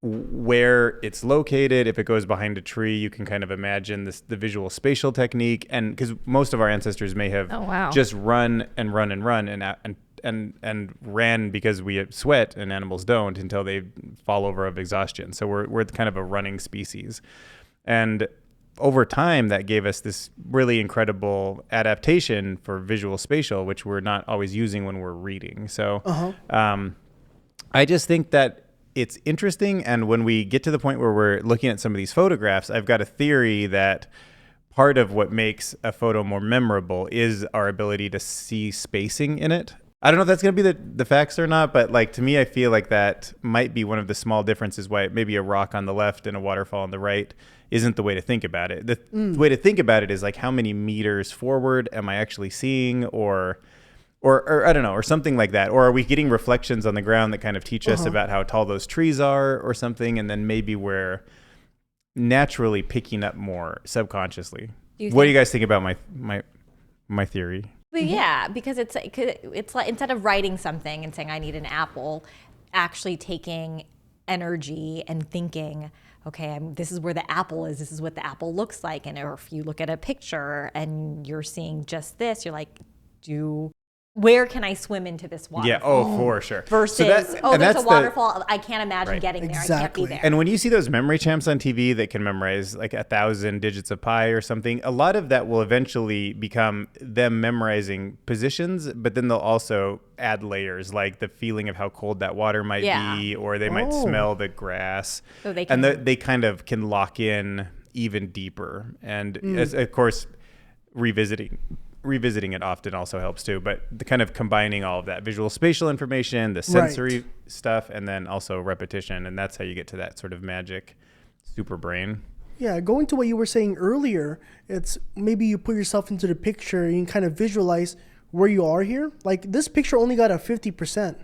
where it's located. If it goes behind a tree, you can kind of imagine the visual spatial technique. And because most of our ancestors may have just run and ran because we sweat and animals don't until they fall over of exhaustion. So we're kind of a running species. And over time, that gave us this really incredible adaptation for visual spatial, which we're not always using when we're reading. So I just think that it's interesting. And when we get to the point where we're looking at some of these photographs, I've got a theory that part of what makes a photo more memorable is our ability to see spacing in it. I don't know if that's going to be the facts or not, but like to me, I feel like that might be one of the small differences why maybe a rock on the left and a waterfall on the right isn't the way to think about it. The way to think about it is like how many meters forward am I actually seeing, or I don't know, or something like that. Or are we getting reflections on the ground that kind of teach us about how tall those trees are or something, and then maybe we're naturally picking up more subconsciously. What do you guys think about my theory? But yeah, because it's like instead of writing something and saying I need an apple, actually taking energy and thinking, okay, this is where the apple is. This is what the apple looks like. And or if you look at a picture and you're seeing just this, you're like, where can I swim into this water? Yeah. Oh, for sure. Versus, there's a waterfall. I can't imagine getting there. Exactly. I can't be there. And when you see those memory champs on TV that can memorize like 1,000 digits of pi or something, a lot of that will eventually become them memorizing positions, but then they'll also add layers, like the feeling of how cold that water might be, or they might smell the grass. So they can, and they kind of can lock in even deeper. And as, of course, revisiting it often also helps too, but the kind of combining all of that visual spatial information, the sensory stuff, and then also repetition. And that's how you get to that sort of magic super brain. Yeah, going to what you were saying earlier, it's maybe you put yourself into the picture and you can kind of visualize where you are here. Like this picture only got a 50%.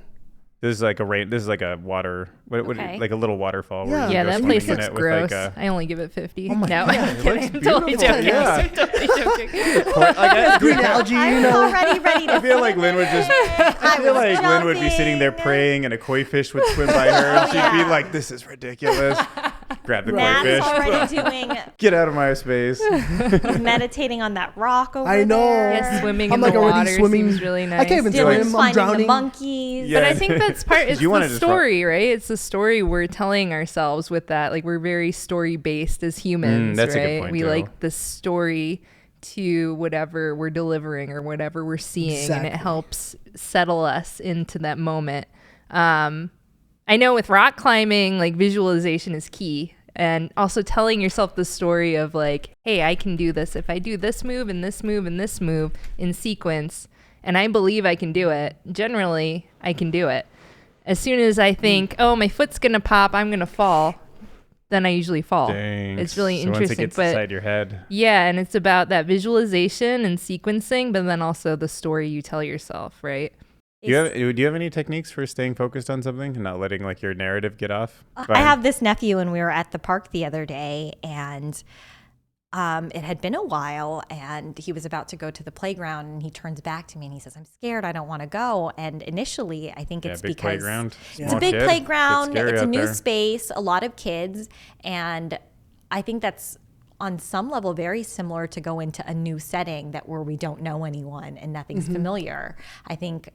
This is like a rain. This is like a water, like a little waterfall. Yeah. Where you Yeah, go that swimming place in looks it with gross. like I only give it 50. Oh my no, God, I'm it kidding. looks I'm totally beautiful. joking. Yeah. I'm totally joking. Green algae, you I'm know. already ready to I feel like Lynn would just. I feel like Lynn would be sitting there praying, and a koi fish would swim by her, and she'd be like, "This is ridiculous." Grab the koi Matt's fish. already doing Get out of my space. meditating on that rock over I know. there. Yes, swimming I'm in like the already water swimming. seems really nice. I can't even Dylan's swim. I'm finding the drowning. monkeys. Yeah. But I think that's part. It's You wanna the just story, right? It's the story we're telling ourselves with that. Like we're very story based as humans, that's a right? good point, we too. like the story to whatever we're delivering or whatever we're seeing, and it Exactly. helps settle us into that moment. I know with rock climbing, like visualization is key. And also telling yourself the story of like, hey, I can do this. If I do this move and this move and this move in sequence, and I believe I can do it, generally, I can do it. As soon as I think, oh, my foot's going to pop, I'm going to fall, then I usually fall. Dang. It's really so interesting. Once it gets but inside your head. yeah, and it's about that visualization and sequencing, but then also the story you tell yourself, right? Do you have any techniques for staying focused on something and not letting like your narrative get off? I have this nephew, and we were at the park the other day, and it had been a while, and he was about to go to the playground, and he turns back to me and he says, "I'm scared. I don't want to go." And initially, I think it's big because playground. it's a Small big kid. playground. Gets scary It's a out new there. space, a lot of kids, and I think that's on some level very similar to go into a new setting where we don't know anyone and nothing's familiar. I think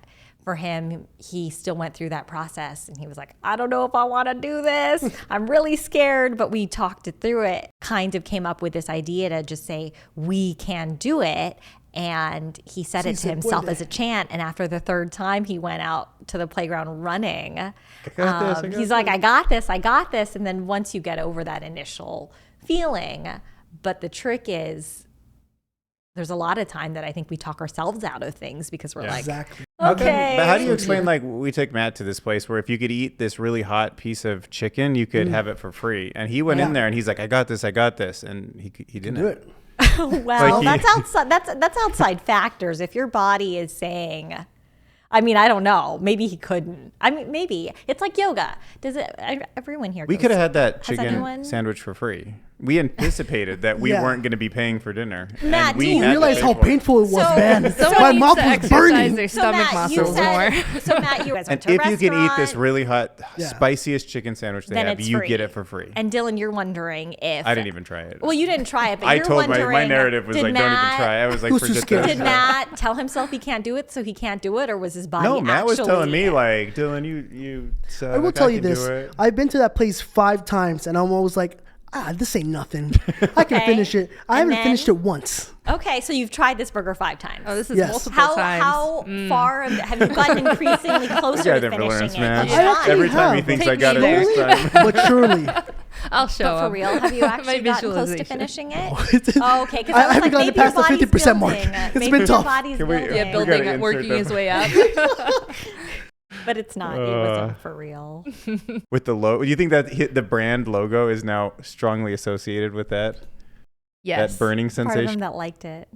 for him, he still went through that process, and he was like, I don't know if I want to do this. I'm really scared. But we talked it through it, kind of came up with this idea to just say, we can do it. And he said it to himself as a chant. And after the third time, he went out to the playground running. He's like, I got this. And then once you get over that initial feeling, but the trick is, there's a lot of time that I think we talk ourselves out of things because we're like, Exactly. okay. But how do you explain, like, we took Matt to this place where if you could eat this really hot piece of chicken, you could have it for free. And he went in there and he's like, I got this. And he didn't Do it. Well, Like that's outside. That's outside factors. If your body is saying, I mean, I don't know. Maybe he couldn't. I mean, maybe it's like yoga. Does it? Everyone here. We goes- could have had that Has chicken anyone- sandwich for free. We anticipated that we Yeah. weren't going to be paying for dinner. Matt, and we do you had to Realize pay how for it. painful it was, So- man. Someone My needs mouth to was exercise burning. their So stomach Matt, you muscles more. said. So Matt, you guys And went to a if you can eat this restaurant, really hot, Yeah. spiciest chicken sandwich they then have, it's you free. get it for free. And Dylan, you're wondering if I didn't even try it. Well, you didn't try it, but I you're told wondering. my narrative was did like, don't even Matt- try. I was like, Who's too forget scared? this. Did Matt tell himself he can't do it, so he can't do it, or was his body? No, Matt was telling me actually- like, Dylan, you suck. I will tell you can do this. it." I've been to that place 5 times, and I'm always like, this ain't nothing. I can Okay. finish it. I And haven't finished then- it once. Okay, so you've tried this burger 5 times. Oh, this is Yes. multiple How times. far have you gotten increasingly closer guy to never finishing learns, it? man. You're not. Every time he have. thinks Take I got it me this there. time. But surely. I'll show But for up. real, have you actually My gotten close to visualization. finishing it? It's- Oh, okay, because I I was haven't like, gotten maybe past the your body's 50% mark. building. It's Maybe been your tough. body's Can we- building. Yeah, We building gotta up, insert working them. his way up. But it's not. It wasn't for real. With the logo, do you think that the brand logo is now strongly associated with that? Yes. That burning Part of sensation? him that liked it.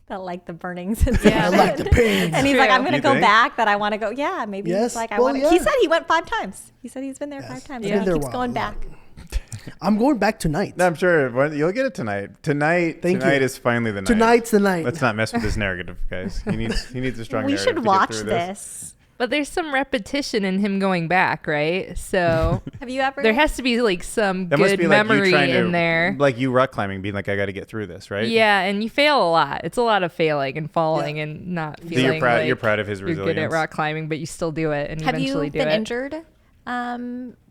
That liked the burning sensation. Yeah. I like the pain. And he's like, True. I'm going to You go think? back, that I want to go. Yeah, maybe Yes. he's like, I Well, want to. yeah. He said he went 5 times. He said he's been there 5 times. I've And been he there keeps a going while. back. I'm going back tonight. No, I'm sure you'll get it tonight. Tonight Thank you. you. Is finally the night. Tonight's the night. Let's not mess with this narrative, guys. He needs a strong We narrative should to get watch through this. But there's some repetition in him going back, right? So Have you ever? there has to be like some That must good be like you memory trying to, in there. like you rock climbing, being like, I got to get through this, right? Yeah, and you fail a lot. It's a lot of failing and falling and not So feeling you're like proud of his you're resilience. good at rock climbing, but you still do it and Have you eventually do been it. injured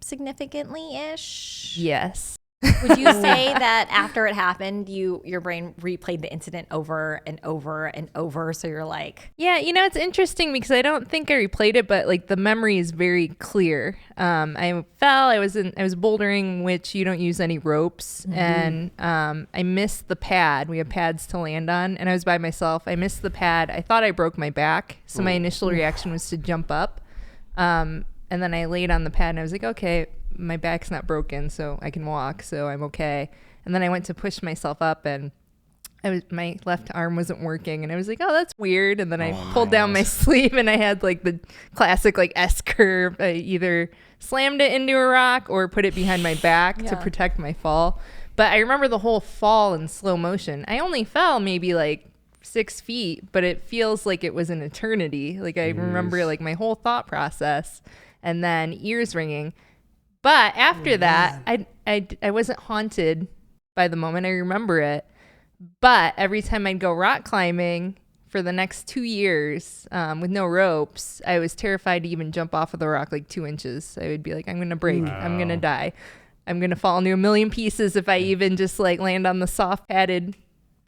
significantly-ish? Yes. Would you say that after it happened, your brain replayed the incident over and over and over? So you're like, Yeah, it's interesting because I don't think I replayed it, but like the memory is very clear. I fell. I was bouldering, which you don't use any ropes, and I missed the pad. We have pads to land on, and I was by myself. I missed the pad. I thought I broke my back, so my initial reaction was to jump up, and then I laid on the pad, and I was like, okay, my back's not broken, so I can walk, so I'm okay. And then I went to push myself up, and my left arm wasn't working, and I was like, oh, that's weird. And then I pulled down my sleeve, and I had like the classic like S curve. I either slammed it into a rock or put it behind my back to protect my fall. But I remember the whole fall in slow motion. I only fell maybe like 6 feet, but it feels like it was an eternity. Like I remember like my whole thought process, and then ears ringing. But after that, I wasn't haunted by the moment. I remember it. But every time I'd go rock climbing for the next 2 years with no ropes, I was terrified to even jump off of the rock like 2 inches. I would be like, I'm going to break. Wow. I'm going to die. I'm going to fall into a million pieces if I even just like land on the soft padded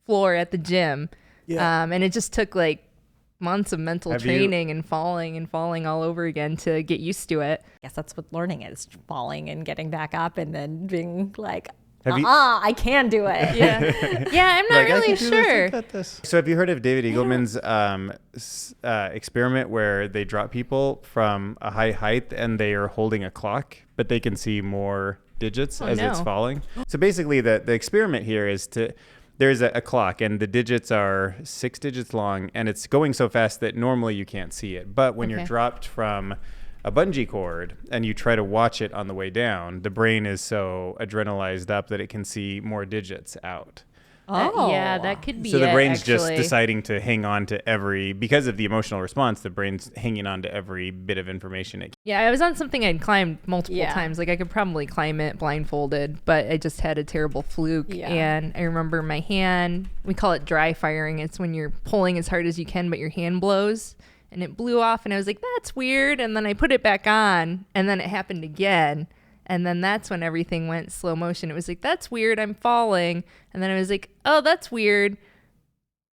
floor at the gym. Yeah. And it just took like months of mental training and falling all over again to get used to it. I guess that's what learning is, falling and getting back up and then being like, I can do it. Yeah, I'm not really sure. So have you heard of David Eagleman's experiment where they drop people from a high height and they are holding a clock, but they can see more digits it's falling? So basically the experiment here is there's a clock, and the digits are 6 digits long, and it's going so fast that normally you can't see it. But when you're dropped from a bungee cord and you try to watch it on the way down, the brain is so adrenalized up that it can see more digits out. Yeah, that could be So the brain's actually just deciding to hang on to because of the emotional response, the brain's hanging on to every bit of information it can. Yeah, I was on something I'd climbed multiple times. Like I could probably climb it blindfolded, but I just had a terrible fluke. Yeah. And I remember my hand, we call it dry firing. It's when you're pulling as hard as you can, but your hand blows. And it blew off, and I was like, that's weird. And then I put it back on, and then it happened again. And then that's when everything went slow motion. It was like, that's weird, I'm falling. And then I was like, oh, that's weird,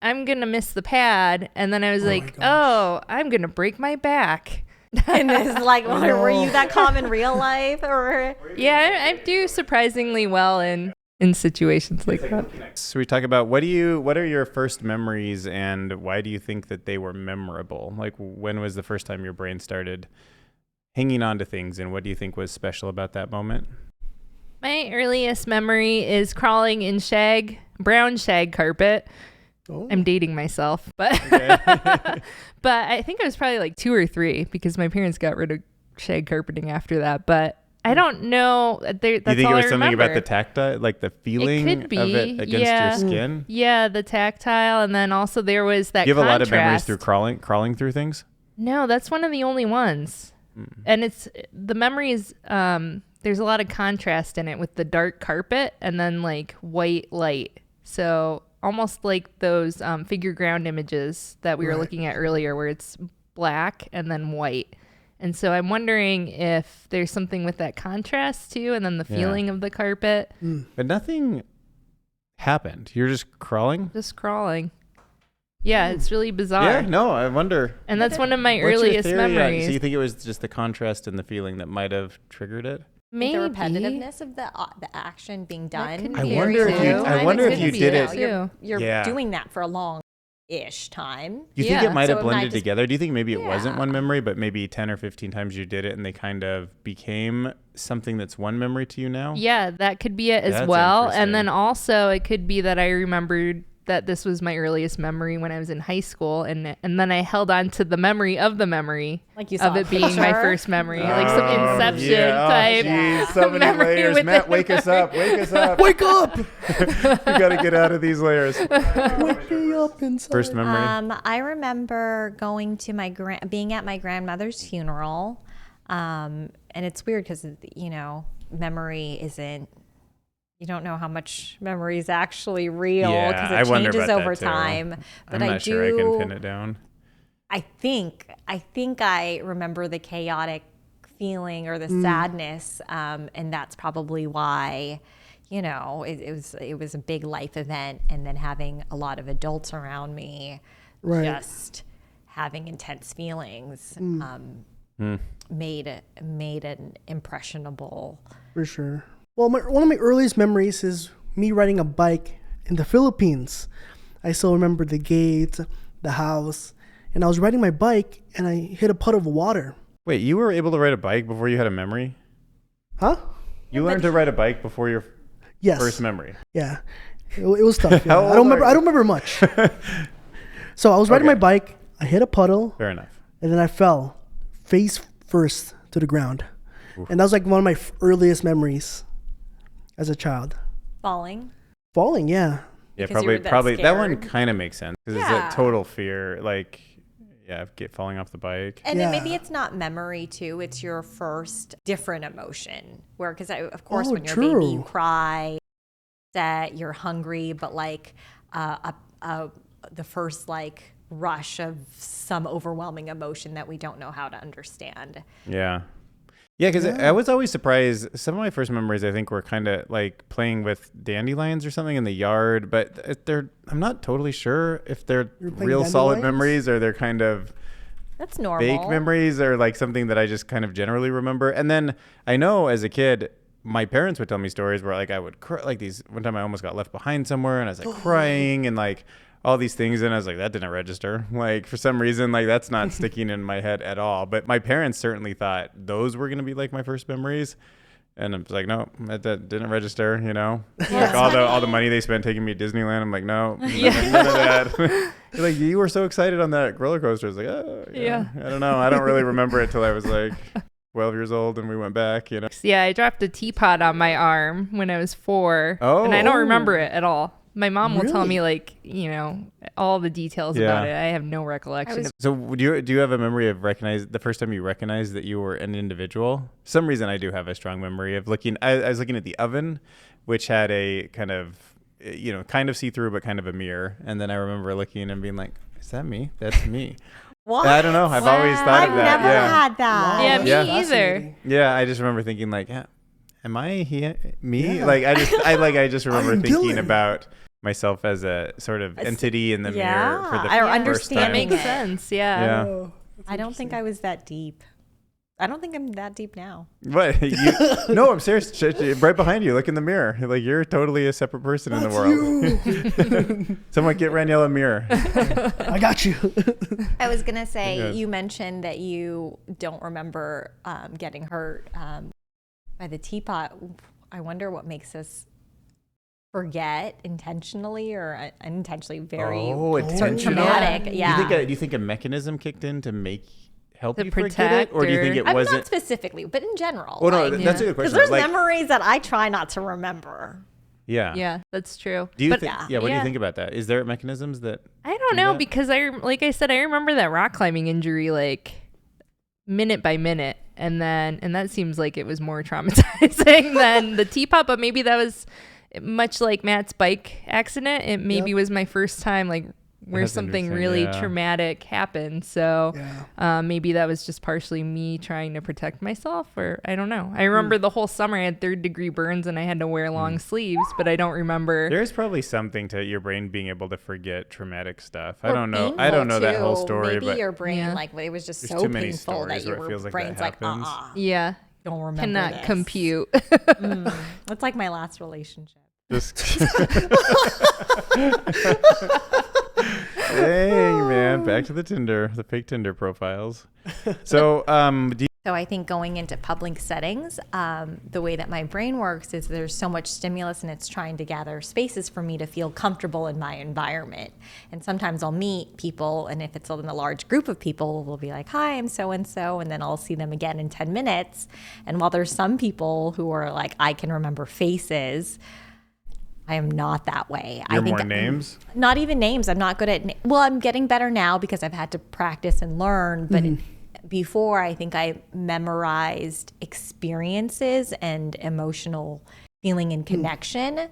I'm going to miss the pad. And then I was I'm going to break my back. And it's like, were you that calm in real life? Or Yeah, I do surprisingly well in situations like that. So we talk about what are your first memories, and why do you think that they were memorable? Like, when was the first time your brain started hanging on to things, and what do you think was special about that moment? My earliest memory is crawling in brown shag carpet. Oh. I'm dating myself, but but I think I was probably like 2 or 3 because my parents got rid of shag carpeting after that. But I don't know. That's you think it was something about the tactile, like the feeling of it against your skin? Yeah, the tactile, and then also there was that. Do you have contrast. a lot of memories through crawling through things? No, that's one of the only ones. And it's the memories. There's a lot of contrast in it with the dark carpet and then like white light. So almost like those figure ground images that we were looking at earlier, where it's black and then white. And so I'm wondering if there's something with that contrast too, and then the feeling of the carpet. But nothing happened. You're just crawling? Just crawling. Yeah, it's really bizarre. Yeah, no, I wonder. And that's one of my earliest memories. So you think it was just the contrast and the feeling that might have triggered it? Maybe. The repetitiveness of the action being done. I wonder if you did it. You're doing that for a long-ish time. You think it might have blended together? Do you think maybe it wasn't one memory, but maybe 10 or 15 times you did it and they kind of became something that's one memory to you now? Yeah, that could be it as well. And then also it could be that I remembered that this was my earliest memory when I was in high school, and then I held on to the memory of the memory Like you saw of it a being my picture? first memory, like some Inception yeah. type. Geez, so many memory layers. within Matt, wake us up. Wake us up. Wake up! We got to get out of these layers. Wake me up inside. First memory. I remember going to being at my grandmother's funeral, and it's weird because memory isn't. You don't know how much memory is actually real because I it wonder changes about that over too. time. But I'm not sure I can pin it down. I think I remember the chaotic feeling or the sadness, and that's probably why, it was a big life event, and then having a lot of adults around me, just having intense feelings, made an impressionable. For sure. Well, one of my earliest memories is me riding a bike in the Philippines. I still remember the gate, the house, and I was riding my bike and I hit a puddle of water. Wait, you were able to ride a bike before you had a memory? Huh? You learned to ride a bike before your first memory? Yeah. It was tough. Yeah. How old I don't are you? remember much. So I was riding my bike, I hit a puddle, Fair enough. and then I fell face first to the ground. And that was like one of my earliest memories as a child. Falling. Falling, yeah. Yeah, Because you were probably that that one scared. kind of makes sense because it's Yeah. a total fear, like falling off the bike. And then maybe Yeah. it's not memory too. It's your first different emotion. Where, because of course, Oh, when you're a baby, true. you cry, that you're hungry, but like the first like rush of some overwhelming emotion that we don't know how to understand. Yeah. Yeah, because I was always surprised. Some of my first memories, I think, were kind of like playing with dandelions or something in the yard. But I'm not totally sure if they're You're playing real solid dandelions? memories or they're kind of That's normal. fake memories or like something that I just kind of generally remember. And then I know as a kid, my parents would tell me stories where like I would cry, like these. One time I almost got left behind somewhere and I was like crying and like all these things, and I was like, that didn't register. Like for some reason, like that's not sticking in my head at all. But my parents certainly thought those were gonna be like my first memories, and I was like, no, that didn't register. Like all the money they spent taking me to Disneyland. I'm like, no, none of that. They're like, you were so excited on that roller coaster. I was like, oh, Yeah. I don't know. I don't really remember it till I was like 12 years old, and we went back. Yeah, I dropped a teapot on my arm when I was 4, Oh. and I don't remember it at all. My mom will tell me Really? all the details about it. I have no recollection. So do you have a memory of the first time you recognized that you were an individual? For some reason I do have a strong memory of looking. I was looking at the oven, which had a kind of see-through but kind of a mirror, and then I remember looking and being like, "Is that me? That's me." What? I don't know. I've always thought I've of that. never Yeah. had that. Yeah, that's me either. fascinating. Yeah, I just remember thinking like, yeah, am I me? Yeah. Like I just remember I'm thinking Dylan. about myself as a sort of entity in the mirror for the I don't first understand time. That makes it. sense. Yeah. Yeah. Oh, that's I don't think I was that deep. I don't think I'm that deep now. What? No, I'm serious. Right behind you. Look in the mirror. Like you're totally a separate person in the That's world. you. Someone get Ranielle a mirror. I got you. I was going to say, Yes. you mentioned that you don't remember getting hurt by the teapot. I wonder what makes us forget intentionally or unintentionally very intentional. traumatic. Yeah. Do you think a mechanism kicked in to help To you forget it, protect or do you think it I'm wasn't? not specifically, but in general. Oh no, like, that's a good because question. there's memories that I try not to remember. Yeah. Yeah, that's true. Do you But think? yeah. Yeah. What do you Yeah. think about that? Is there mechanisms that? I don't do know that? because like I said, I remember that rock climbing injury like minute by minute, and that seems like it was more traumatizing than the teapot. But maybe that was much like Matt's bike accident. It maybe was my first time like where That's something interesting, really yeah. traumatic happened. So Yeah. maybe that was just partially me trying to protect myself, or I don't know. I remember the whole summer I had 3rd-degree burns and I had to wear long sleeves, but I don't remember. There's probably something to your brain being able to forget traumatic stuff. I Or don't know. I don't know painful, that whole too. story, Maybe but your brain, Yeah. like, it was just There's so too many painful that stories where it your feels like that brain's like, happens. Yeah, don't remember cannot this. compute. That's like my last relationship. just dang man, back to the fake Tinder profiles. So, do So I think going into public settings, the way that my brain works is there's so much stimulus and it's trying to gather spaces for me to feel comfortable in my environment. And sometimes I'll meet people, and if it's in a large group of people, we'll be like, hi, I'm so-and-so, and then I'll see them again in 10 minutes. And while there's some people who are like, I can remember faces, I am not that way. You're I think more names? Not even names. I'm not good at, well, I'm getting better now because I've had to practice and learn, but before, I think I memorized experiences and emotional feeling and connection.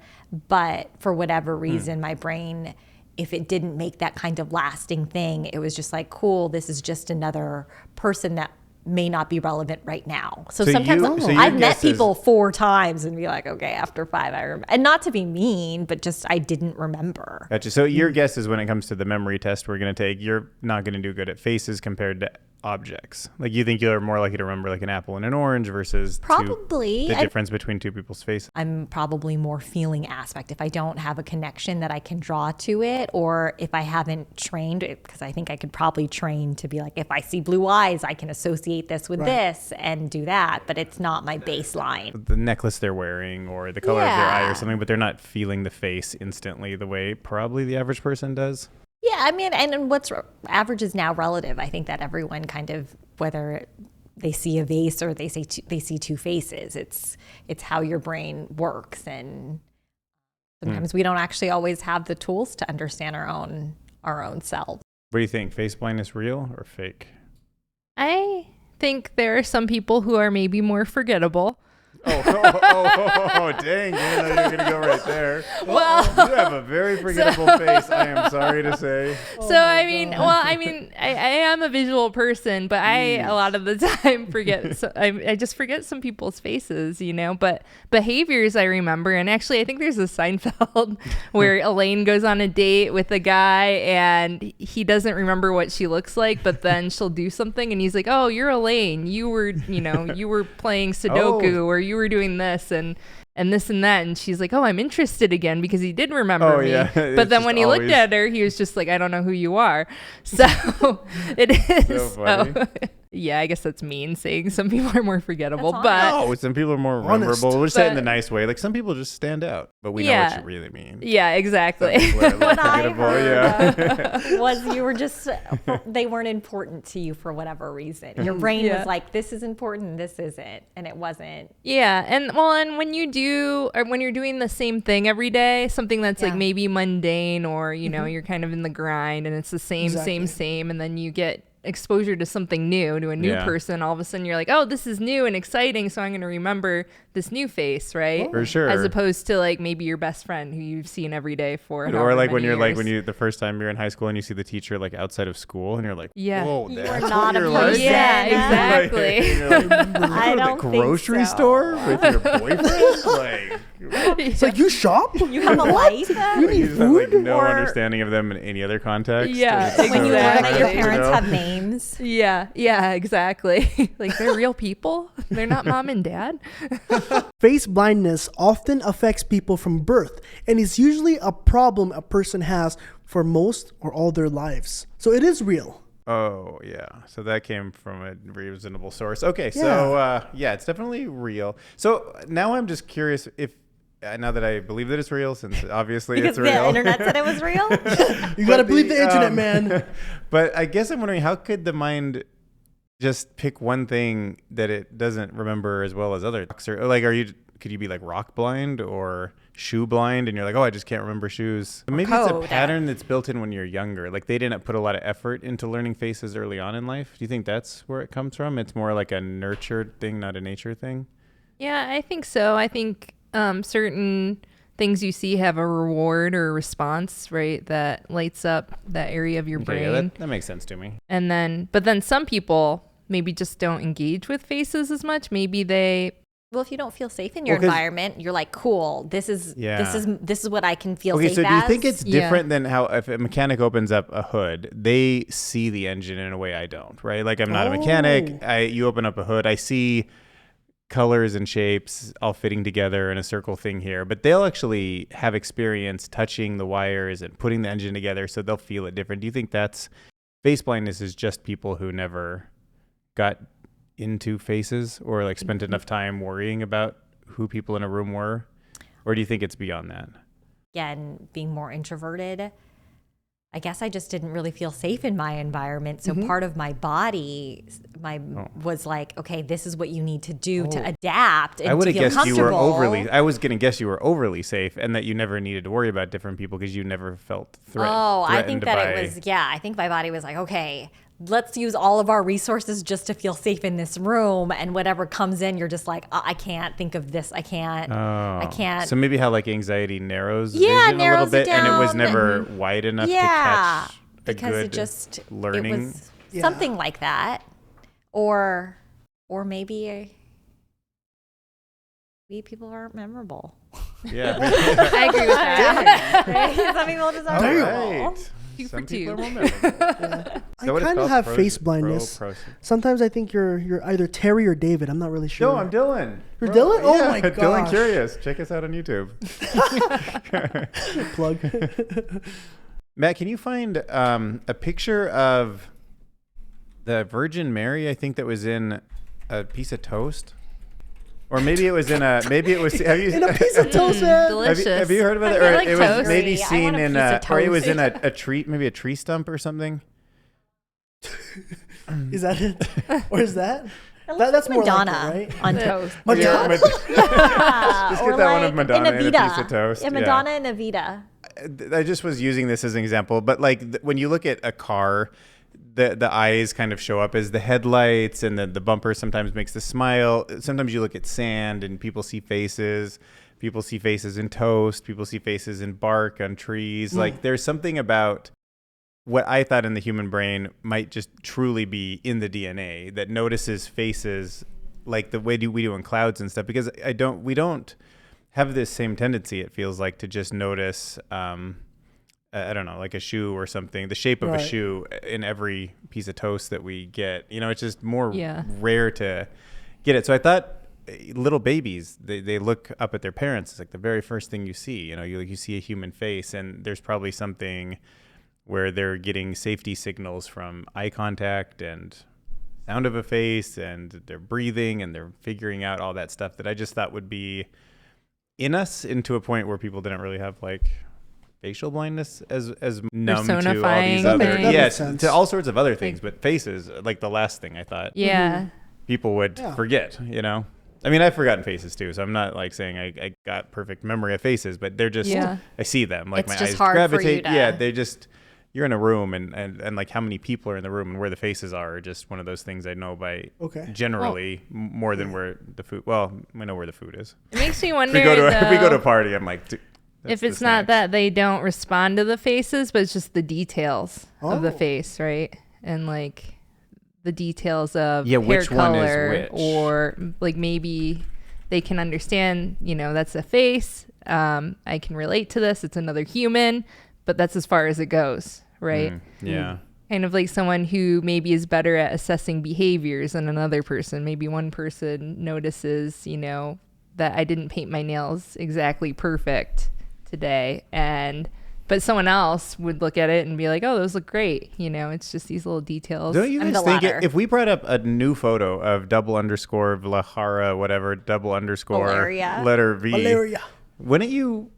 But for whatever reason, my brain, if it didn't make that kind of lasting thing, it was just like, cool, this is just another person that may not be relevant right now. So sometimes I've met people 4 times and be like, okay, after 5, I remember. And not to be mean, but just I didn't remember. Gotcha. So your guess is when it comes to the memory test we're going to take, you're not going to do good at faces compared to objects. Like you think you're more likely to remember like an apple and an orange versus probably the difference between 2 people's faces. I'm probably more feeling aspect. If I don't have a connection that I can draw to it, or if I haven't trained, because I think I could probably train to be like, if I see blue eyes, I can associate this with this and do that, but it's not my baseline. The necklace they're wearing or the color of their eye or something, but they're not feeling the face instantly the way probably the average person does. Yeah, I mean, and what's average is now relative. I think that everyone kind of, whether they see a vase or they see 2 faces, it's how your brain works, and sometimes we don't actually always have the tools to understand our own selves. What do you think? Face blindness real or fake? I think there are some people who are maybe more forgettable. Dang, I didn't know you were going to go right there. Well, you have a very forgettable face, I am sorry to say. I am a visual person, but a lot of the time forget. I just forget some people's faces, but behaviors I remember. And actually, I think there's a Seinfeld where Elaine goes on a date with a guy and he doesn't remember what she looks like, but then she'll do something and he's like, oh, you're Elaine. You were, you were playing Sudoku or you were doing this and this and that, and she's like, oh, I'm interested again because he did remember me. But then when he looked at her, he was just like, I don't know who you are. So it is so yeah, I guess that's mean saying some people are more forgettable, but some people are more memorable. We'll just say it in the nice way. Like some people just stand out, but we know what you really mean. Yeah, exactly. What I heard was you were just, they weren't important to you for whatever reason. Your brain was like, this is important, this isn't, and it wasn't. Yeah, and when you do, or when you're doing the same thing every day, something that's like maybe mundane, or you're kind of in the grind and it's the same, and then you get exposure to something new, to a new person, all of a sudden you're like, oh, this is new and exciting, so I'm going to remember this new face, right? For sure. As opposed to like maybe your best friend who you've seen every day for or like when you're years. like when you the first time you're in high school and you see the teacher like outside of school and you're like, whoa, you that's are not what a you're like? Yeah, exactly. I don't the grocery store with your boyfriend, like. It's like, you shop? You have a life? You need Have, food? like, no understanding of them in any other context. Yeah, It's When you learn that your Exactly. parents have names. Yeah, exactly. Like they're real people. They're not mom and dad. Face blindness often affects people from birth and is usually a problem a person has for most or all their lives. So it is real. Oh, yeah. So that came from a reasonable source. Okay, so it's definitely real. So now I'm just curious if, now that I believe that it's real, since obviously Because it's real. the internet said it was real? You got to believe the internet, man. But I guess I'm wondering, how could the mind just pick one thing that it doesn't remember as well as others? Or like, could you be like rock blind or shoe blind and you're like, oh, I just can't remember shoes? Maybe it's a pattern that's built in when you're younger. Like they didn't put a lot of effort into learning faces early on in life. Do you think that's where it comes from? It's more like a nurtured thing, not a nature thing? Yeah, I think so. I think certain things you see have a reward or a response, right, that lights up that area of your brain. Yeah, that makes sense to me. But then some people maybe just don't engage with faces as much. Maybe they... Well, if you don't feel safe in your environment, you're like, cool, this is what I can feel safe as. Okay, so do you think it's different than how if a mechanic opens up a hood, they see the engine in a way I don't, right? Like I'm not a mechanic. You open up a hood, I see colors and shapes all fitting together in a circle thing here, but they'll actually have experience touching the wires and putting the engine together, so they'll feel it different. Do you think that's face blindness is just people who never got into faces or like spent enough time worrying about who people in a room were? Or do you think it's beyond that? Again, being more introverted, I guess I just didn't really feel safe in my environment. So part of my body, was like, okay, this is what you need to do to adapt and I would to have feel guessed you were comfortable. I was going to guess you were overly safe and that you never needed to worry about different people because you never felt I think threatened that by... it was, I think my body was like, okay, let's use all of our resources just to feel safe in this room. And whatever comes in, you're just like, I can't think of this. I can't. So maybe how like anxiety narrows Yeah, vision a little narrows it bit, and it was down. never wide enough to catch a because good learning. it was something like that. Or maybe people aren't memorable. Yeah. I agree with that. Some people just aren't All memorable. right. Two Some for people two. are more memorable. I kind of have face blindness. Sometimes I think you're either Terry or David. I'm not really sure. No, I'm Dylan. You're Dylan? Oh my Dylan gosh. Curious. Check us out on YouTube. Plug. Matt, can you find a picture of the Virgin Mary? I think that was in a piece of toast, or maybe it was in a. Maybe it was. Have you In a piece of toast, man. Delicious. have you heard about it? I Or like it was toast. maybe I seen want a in piece a, of or it was toast. in a tree, maybe a tree stump or something. Is that it? Or is that? It That's looks more Madonna like it, right? on toast. Yeah, Madonna? Just get that one of Madonna in a piece of toast. Yeah, Madonna and Evita. I just was using this as an example, but like when you look at a car, the eyes kind of show up as the headlights, and the bumper sometimes makes the smile. Sometimes you look at sand and people see faces. People see faces in toast. People see faces in bark on trees. Like there's something about what I thought in the human brain might just truly be in the DNA that notices faces like the way we do in clouds and stuff, because we don't have this same tendency, it feels like, to just notice I don't know, like a shoe or something, the shape of a shoe in every piece of toast that we get. You know, it's just more rare to get it. So I thought little babies, they look up at their parents. It's like the very first thing you see. You know, you see a human face, and there's probably something where they're getting safety signals from eye contact and sound of a face, and they're breathing, and they're figuring out all that stuff that I just thought would be in us, into a point where people didn't really have like facial blindness as numb to all Personifying these other things. yes, That makes to sense. all sorts of other things, but faces, like the last thing I thought Yeah. people would forget, you know? I mean, I've forgotten faces too, so I'm not like saying I got perfect memory of faces, but they're just, I see them, like It's my just eyes hard for you gravitate. to- Yeah, they just, you're in a room, and like how many people are in the room and where the faces are just one of those things I know by generally more than where the food, well, I know where the food is. It makes me If wonder we go to a though, party, I'm like, if it's not that they don't respond to the faces, but it's just the details of the face, right? And like the details of hair which one is color, which. or like maybe they can understand, you know, that's a face. I can relate to this. It's another human, but that's as far as it goes, right? Yeah. Kind of like someone who maybe is better at assessing behaviors than another person. Maybe one person notices, you know, that I didn't paint my nails exactly perfect today, but someone else would look at it and be like, oh, those look great. You know, it's just these little details. Don't you I'm guys the think latter. if we brought up a new photo of _Vlahara, whatever, _ letter V, Valeria. wouldn't you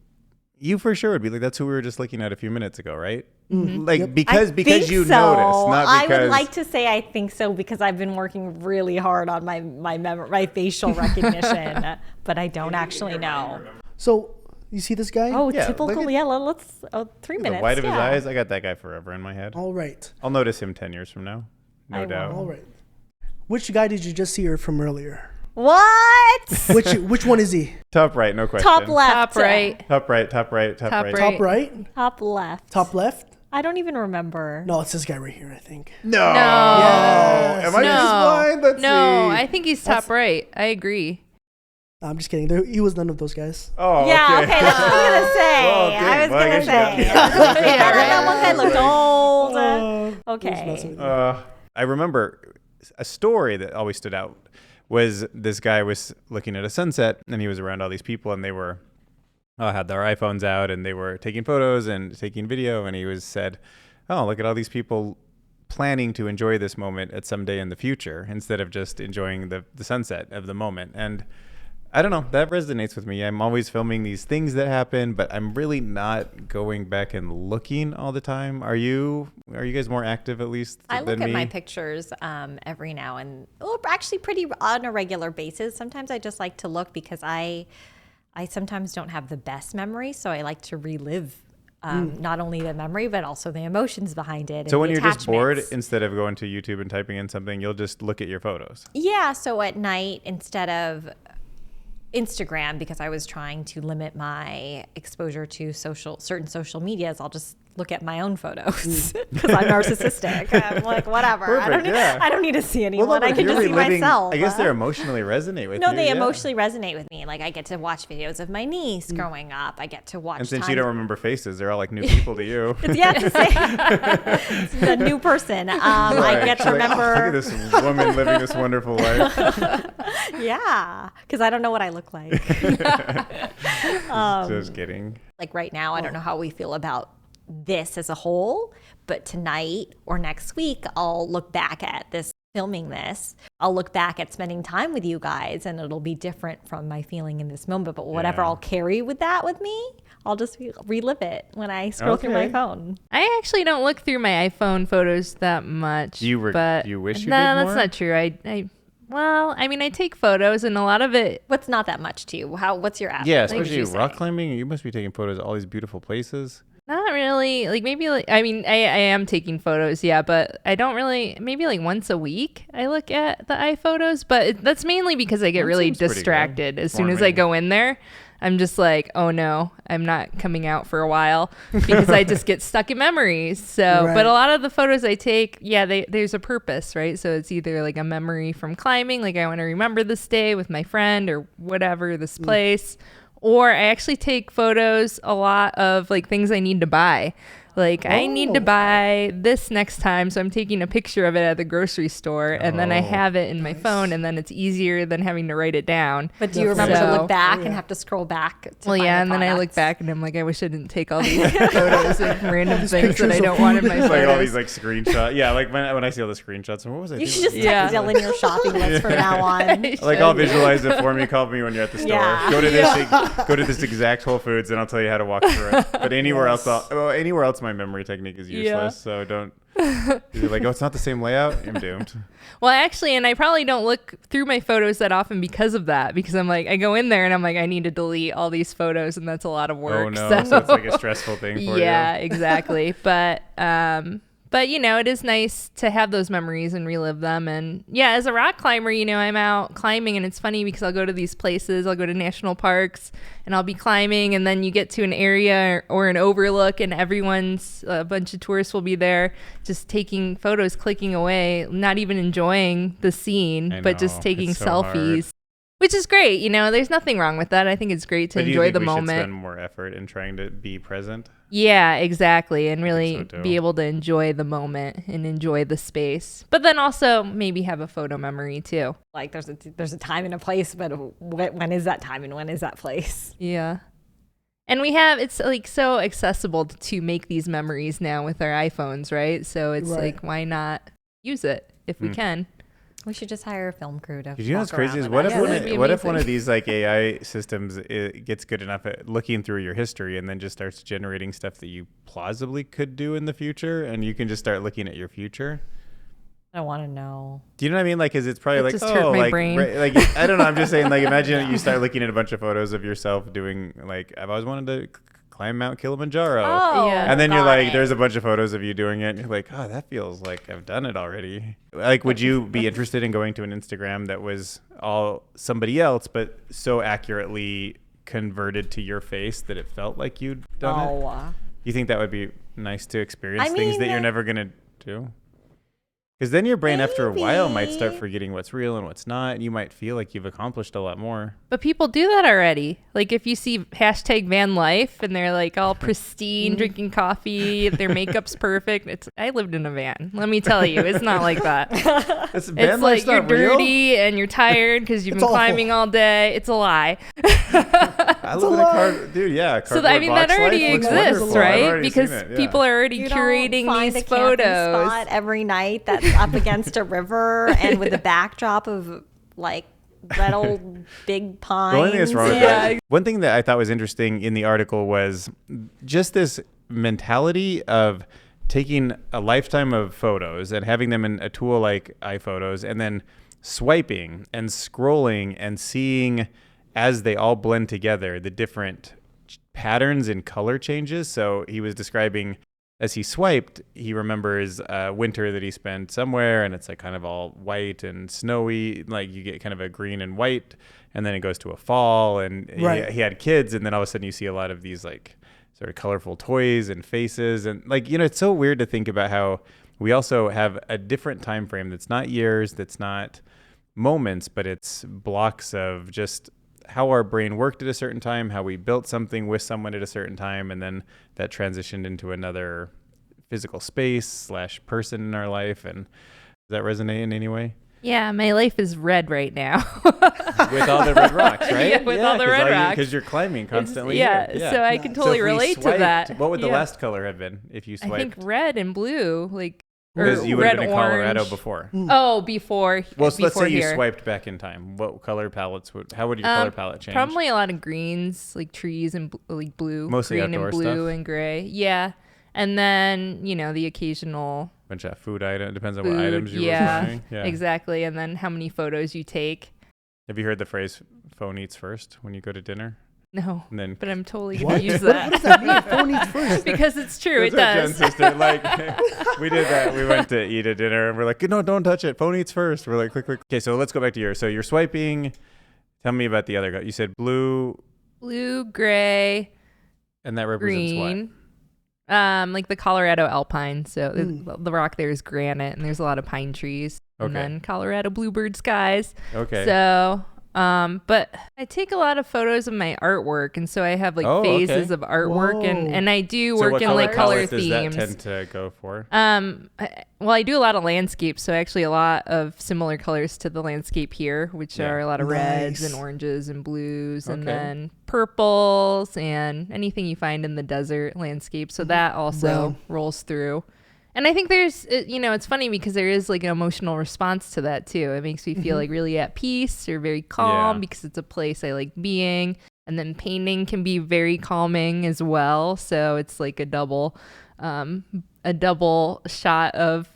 for sure would be like, that's who we were just looking at a few minutes ago, right? Like because you noticed, not I because would like to say I think so, because I've been working really hard on my facial recognition, but I don't actually know. So you see this guy? Oh, Yeah, typical. look at- Yeah, let's 3 the minutes. white of his yeah. eyes. I got that guy forever in my head. All right. I'll notice him 10 years from now, no I doubt. will. All right. Which guy did you just see her from earlier? What? Which one is he? Top right, no question. Top left. Top right. Top right, top right, top Top right. right. Top right? Top left. Top left? I don't even remember. No, it's this guy right here, I think. No. Yes. Am I just blind? Let's no, see. I think he's top right. I agree. I'm just kidding. He was none of those guys. Oh, Yeah, okay, that's what I was gonna say. Well, good. I was Well, I gonna guess you say. got me. That one guy looked old. Just Okay. messing with you. I remember a story that always stood out was this guy was looking at a sunset, and he was around all these people, and they were had their iPhones out, and they were taking photos and taking video, and he said, oh, look at all these people planning to enjoy this moment at some day in the future instead of just enjoying the sunset of the moment. And I don't know, that resonates with me. I'm always filming these things that happen, but I'm really not going back and looking all the time. Are you guys more active at least I than look at me? my pictures every now and actually pretty on a regular basis. Sometimes I just like to look because I sometimes don't have the best memory, so I like to relive not only the memory but also the emotions behind it. So and when the you're just bored, attachments. instead of going to YouTube and typing in something, you'll just look at your photos. Yeah, so at night instead of Instagram, because I was trying to limit my exposure to certain social medias, I'll just look at my own photos because I'm narcissistic. I'm like, whatever. Perfect, I don't need to see anyone. no, I but can you're just see reliving- myself. I guess they emotionally resonate with you. No, they yeah. emotionally resonate with me. Like I get to watch videos of my niece growing up. I get to watch. And since you don't remember faces, they're all like new people to you. it's the same. It's a new person. I get to She's like, remember. "Oh, look at this woman living this wonderful life. Yeah, because I don't know what I look like. Just kidding. Like right now, I don't know how we feel about this as a whole, but tonight or next week, I'll look back at this, filming this. I'll look back at spending time with you guys, and it'll be different from my feeling in this moment. But whatever Yeah. I'll carry with me, I'll just relive it when I scroll through my Okay. phone. I actually don't look through my iPhone photos that much. You but wish you no, did that's more? not true. I take photos, and a lot of it. What's not that much to you? What's your app? Yeah, What would especially you rock say? climbing. You must be taking photos of all these beautiful places. Not really. I am taking photos, yeah, but I don't really. Maybe like once a week I look at the iPhotos, but that's mainly because I get That really seems pretty good distracted as for soon as I me. go in there. I'm just like, oh no, I'm not coming out for a while because I just get stuck in memories. So, Right. but a lot of the photos I take, there's a purpose, right? So it's either like a memory from climbing, like I want to remember this day with my friend or whatever, this place. Or I actually take photos a lot of like things I need to buy. Like I need to buy this next time, so I'm taking a picture of it at the grocery store, and then I have it in my phone, and then it's easier than having to write it down. But do you remember to So- look back and have to scroll back? To Well, find yeah, the and then I look products? back and I'm like, I wish I didn't take all these photos of random things that pictures I of don't want in food. my It's like all photos. these like screenshots. Yeah, like when I see all the screenshots, what was I You doing? should just Yeah. text Dylan your shopping list from now on. Like I'll visualize it for me. Call me when you're at the store. Yeah. Go to this exact Whole Foods, and I'll tell you how to walk through it. But anywhere else, anywhere else, my memory technique is useless. Yeah. So don't. You're like, oh, it's not the same layout. I'm doomed. Well, actually, and I probably don't look through my photos that often because of that. Because I'm like, I go in there and I'm like, I need to delete all these photos, and that's a lot of work. Oh no, so it's like a stressful thing for Yeah, you. exactly. But it is nice to have those memories and relive them. And yeah, as a rock climber, I'm out climbing, and it's funny because I'll go to these places, I'll go to national parks, and I'll be climbing, and then you get to an area or an overlook, and a bunch of tourists will be there just taking photos, clicking away, not even enjoying the scene, I but just know, taking it's so selfies. hard. Which is great, there's nothing wrong with that. I think it's great to But do you enjoy think the we should moment. spend more effort in trying to be present? Yeah, exactly. And really so, too. be able to enjoy the moment and enjoy the space. But then also maybe have a photo memory too. Like there's a time and a place, but when is that time and when is that place? Yeah. And it's like so accessible to make these memories now with our iPhones, right? So it's Right. like, why not use it if we can? We should just hire a film crew to. Did you know what's walk around crazy is with what us. if that'd be what if one amazing. of these like AI systems gets good enough at looking through your history and then just starts generating stuff that you plausibly could do in the future, and you can just start looking at your future? I want to know. Do you know what I mean? Like, because it's probably That like, just hurt my brain. like I don't know. I'm just saying, like, imagine you start looking at a bunch of photos of yourself doing like, I've always wanted to climb Mount Kilimanjaro. Oh, Yeah. And then you're got like, it. there's a bunch of photos of you doing it. And you're like, oh, that feels like I've done it already. Like, would you be interested in going to an Instagram that was all somebody else, but so accurately converted to your face that it felt like you'd done it? You think that would be nice to experience I things that mean, you're never going to do? Because then your brain, after a while, might start Maybe. forgetting what's real and what's not. And you might feel like you've accomplished a lot more. But people do that already. Like if you see hashtag van life and they're like all pristine, drinking coffee, their makeup's perfect. I lived in a van. Let me tell you, it's not like that. It's It's like you're dirty and you're tired because you've It's been awful. climbing all day. It's a lie. I live in a card, dude. Yeah, So I mean that already exists, right? Because yeah. people are already You curating don't find these a camping photos. spot every night that's up against a river and with a backdrop of like red old big pines. The only thing that's wrong with Yeah. that. One thing that I thought was interesting in the article was just this mentality of taking a lifetime of photos and having them in a tool like iPhotos and then swiping and scrolling and seeing as they all blend together the different patterns and color changes. So he was describing as he swiped, he remembers winter that he spent somewhere and it's like kind of all white and snowy, like you get kind of a green and white, and then it goes to a fall, and he had kids, and then all of a sudden you see a lot of these like sort of colorful toys and faces, and like, you know, it's so weird to think about how we also have a different time frame that's not years, that's not moments, but it's blocks of just how our brain worked at a certain time, how we built something with someone at a certain time, and then that transitioned into another physical space / person in our life. And does that resonate in any way? Yeah, my life is red right now. With all the red rocks, right? Yeah, with all the red rocks. Because you're climbing constantly. Yeah, so I can totally if we relate to swiped, that. What would the Yeah. last color have been if you swiped? I think red and blue, like, or Because you would have red, been in Colorado orange. before. Oh, before. Well, so let's before say you here. swiped back in time. What color palettes how would your color palette change? Probably a lot of greens, like trees and like blue, Mostly green and outdoor blue stuff? and gray. Yeah, and then you know the occasional Bunch of food items. Depends on what food. items you were Yeah, buying. Yeah, exactly. And then how many photos you take. Have you heard the phrase "phone eats first" when you go to dinner? No, And then but I'm totally What? gonna use What that. does that mean? Phone eats first. Because it's true. It That's does. what Jen's sister, like, we did that. We went to eat a dinner and we're like, no, don't touch it. Phone eats first. We're like, quick. Okay, so let's go back to yours. So you're swiping. Tell me about the other guy. You said blue, Blue, gray, and that represents green. Like the Colorado alpine. So the rock there is granite, and there's a lot of pine trees. Okay. And then Colorado bluebird skies. what? Okay. So, but I take a lot of photos of my artwork, and so I have like phases of artwork, Whoa. and I do So work what in like color palette does that themes. tend to go for? Well, I do a lot of landscapes, so actually a lot of similar colors to the landscape here, which Yeah. are a lot of reds Nice. and oranges and blues, and Okay. then purples and anything you find in the desert landscape. So that also Brown. rolls through. And I think there's, it's funny because there is like an emotional response to that too. It makes me feel like really at peace or very calm Yeah. because it's a place I like being. And then painting can be very calming as well. So it's like a double shot of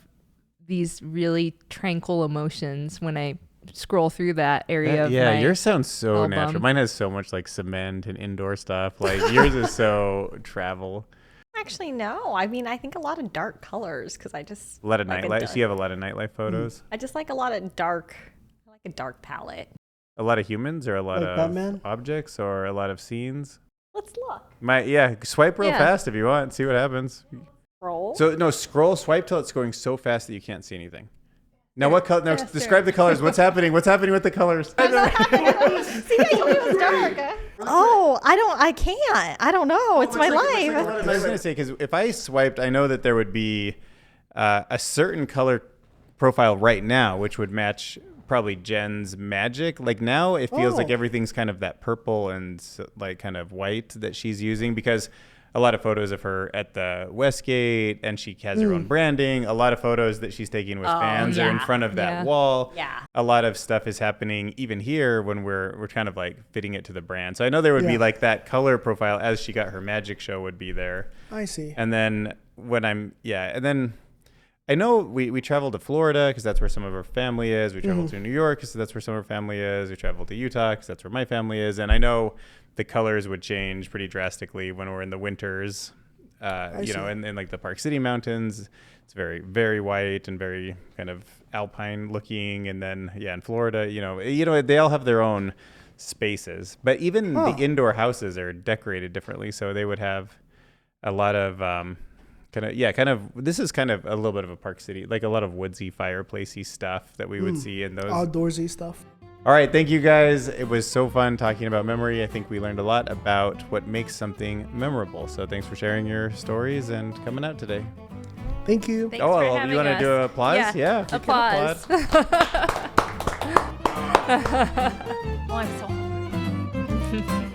these really tranquil emotions when I scroll through that area of Yeah, my yours sounds so album. natural. Mine has so much like cement and indoor stuff. Like yours is so travel. Actually, no. I mean, I think a lot of dark colors because I just A lot of like nightlife. So you have a lot of nightlife photos. I just like a lot of dark. I like a dark palette. A lot of humans, or a lot Like of Batman? objects, or a lot of scenes. Let's look. Swipe real Yeah. fast if you want. See what happens. Roll. So no, swipe till it's going so fast that you can't see anything. Now what color? Now Yes, describe the colors. What's happening? What's happening with the colors? See, I told you it was dark. Oh, I can't. I don't know. It's my life. I was gonna say, because if I swiped, I know that there would be a certain color profile right now, which would match probably Jen's magic. Like now, it feels like everything's kind of that purple and like kind of white that she's using, because a lot of photos of her at the Westgate, and she has her own branding. A lot of photos that she's taking with fans are in yeah. front of that Yeah. wall. Yeah. A lot of stuff is happening even here when we're kind of like fitting it to the brand. So I know there would be Yeah. like that color profile as she got her magic show would be there. I see. And then and then I know we traveled to Florida because that's where some of our family is. We traveled to New York because that's where some of our family is. We traveled to Utah because that's where my family is. And I know the colors would change pretty drastically when we're in the winters, in like the Park City Mountains. It's very, very white and very kind of alpine looking. And then, in Florida, they all have their own spaces. But even the indoor houses are decorated differently. So they would have a lot of this is kind of a little bit of a Park City, like a lot of woodsy, fireplacey stuff that we would see in those. Outdoorsy stuff. All right, thank you guys. It was so fun talking about memory. I think we learned a lot about what makes something memorable. So thanks for sharing your stories and coming out today. Thank you. Thanks for having you want to us. do an applause? Yeah. you can Applause. applaud. Oh, I'm so hungry.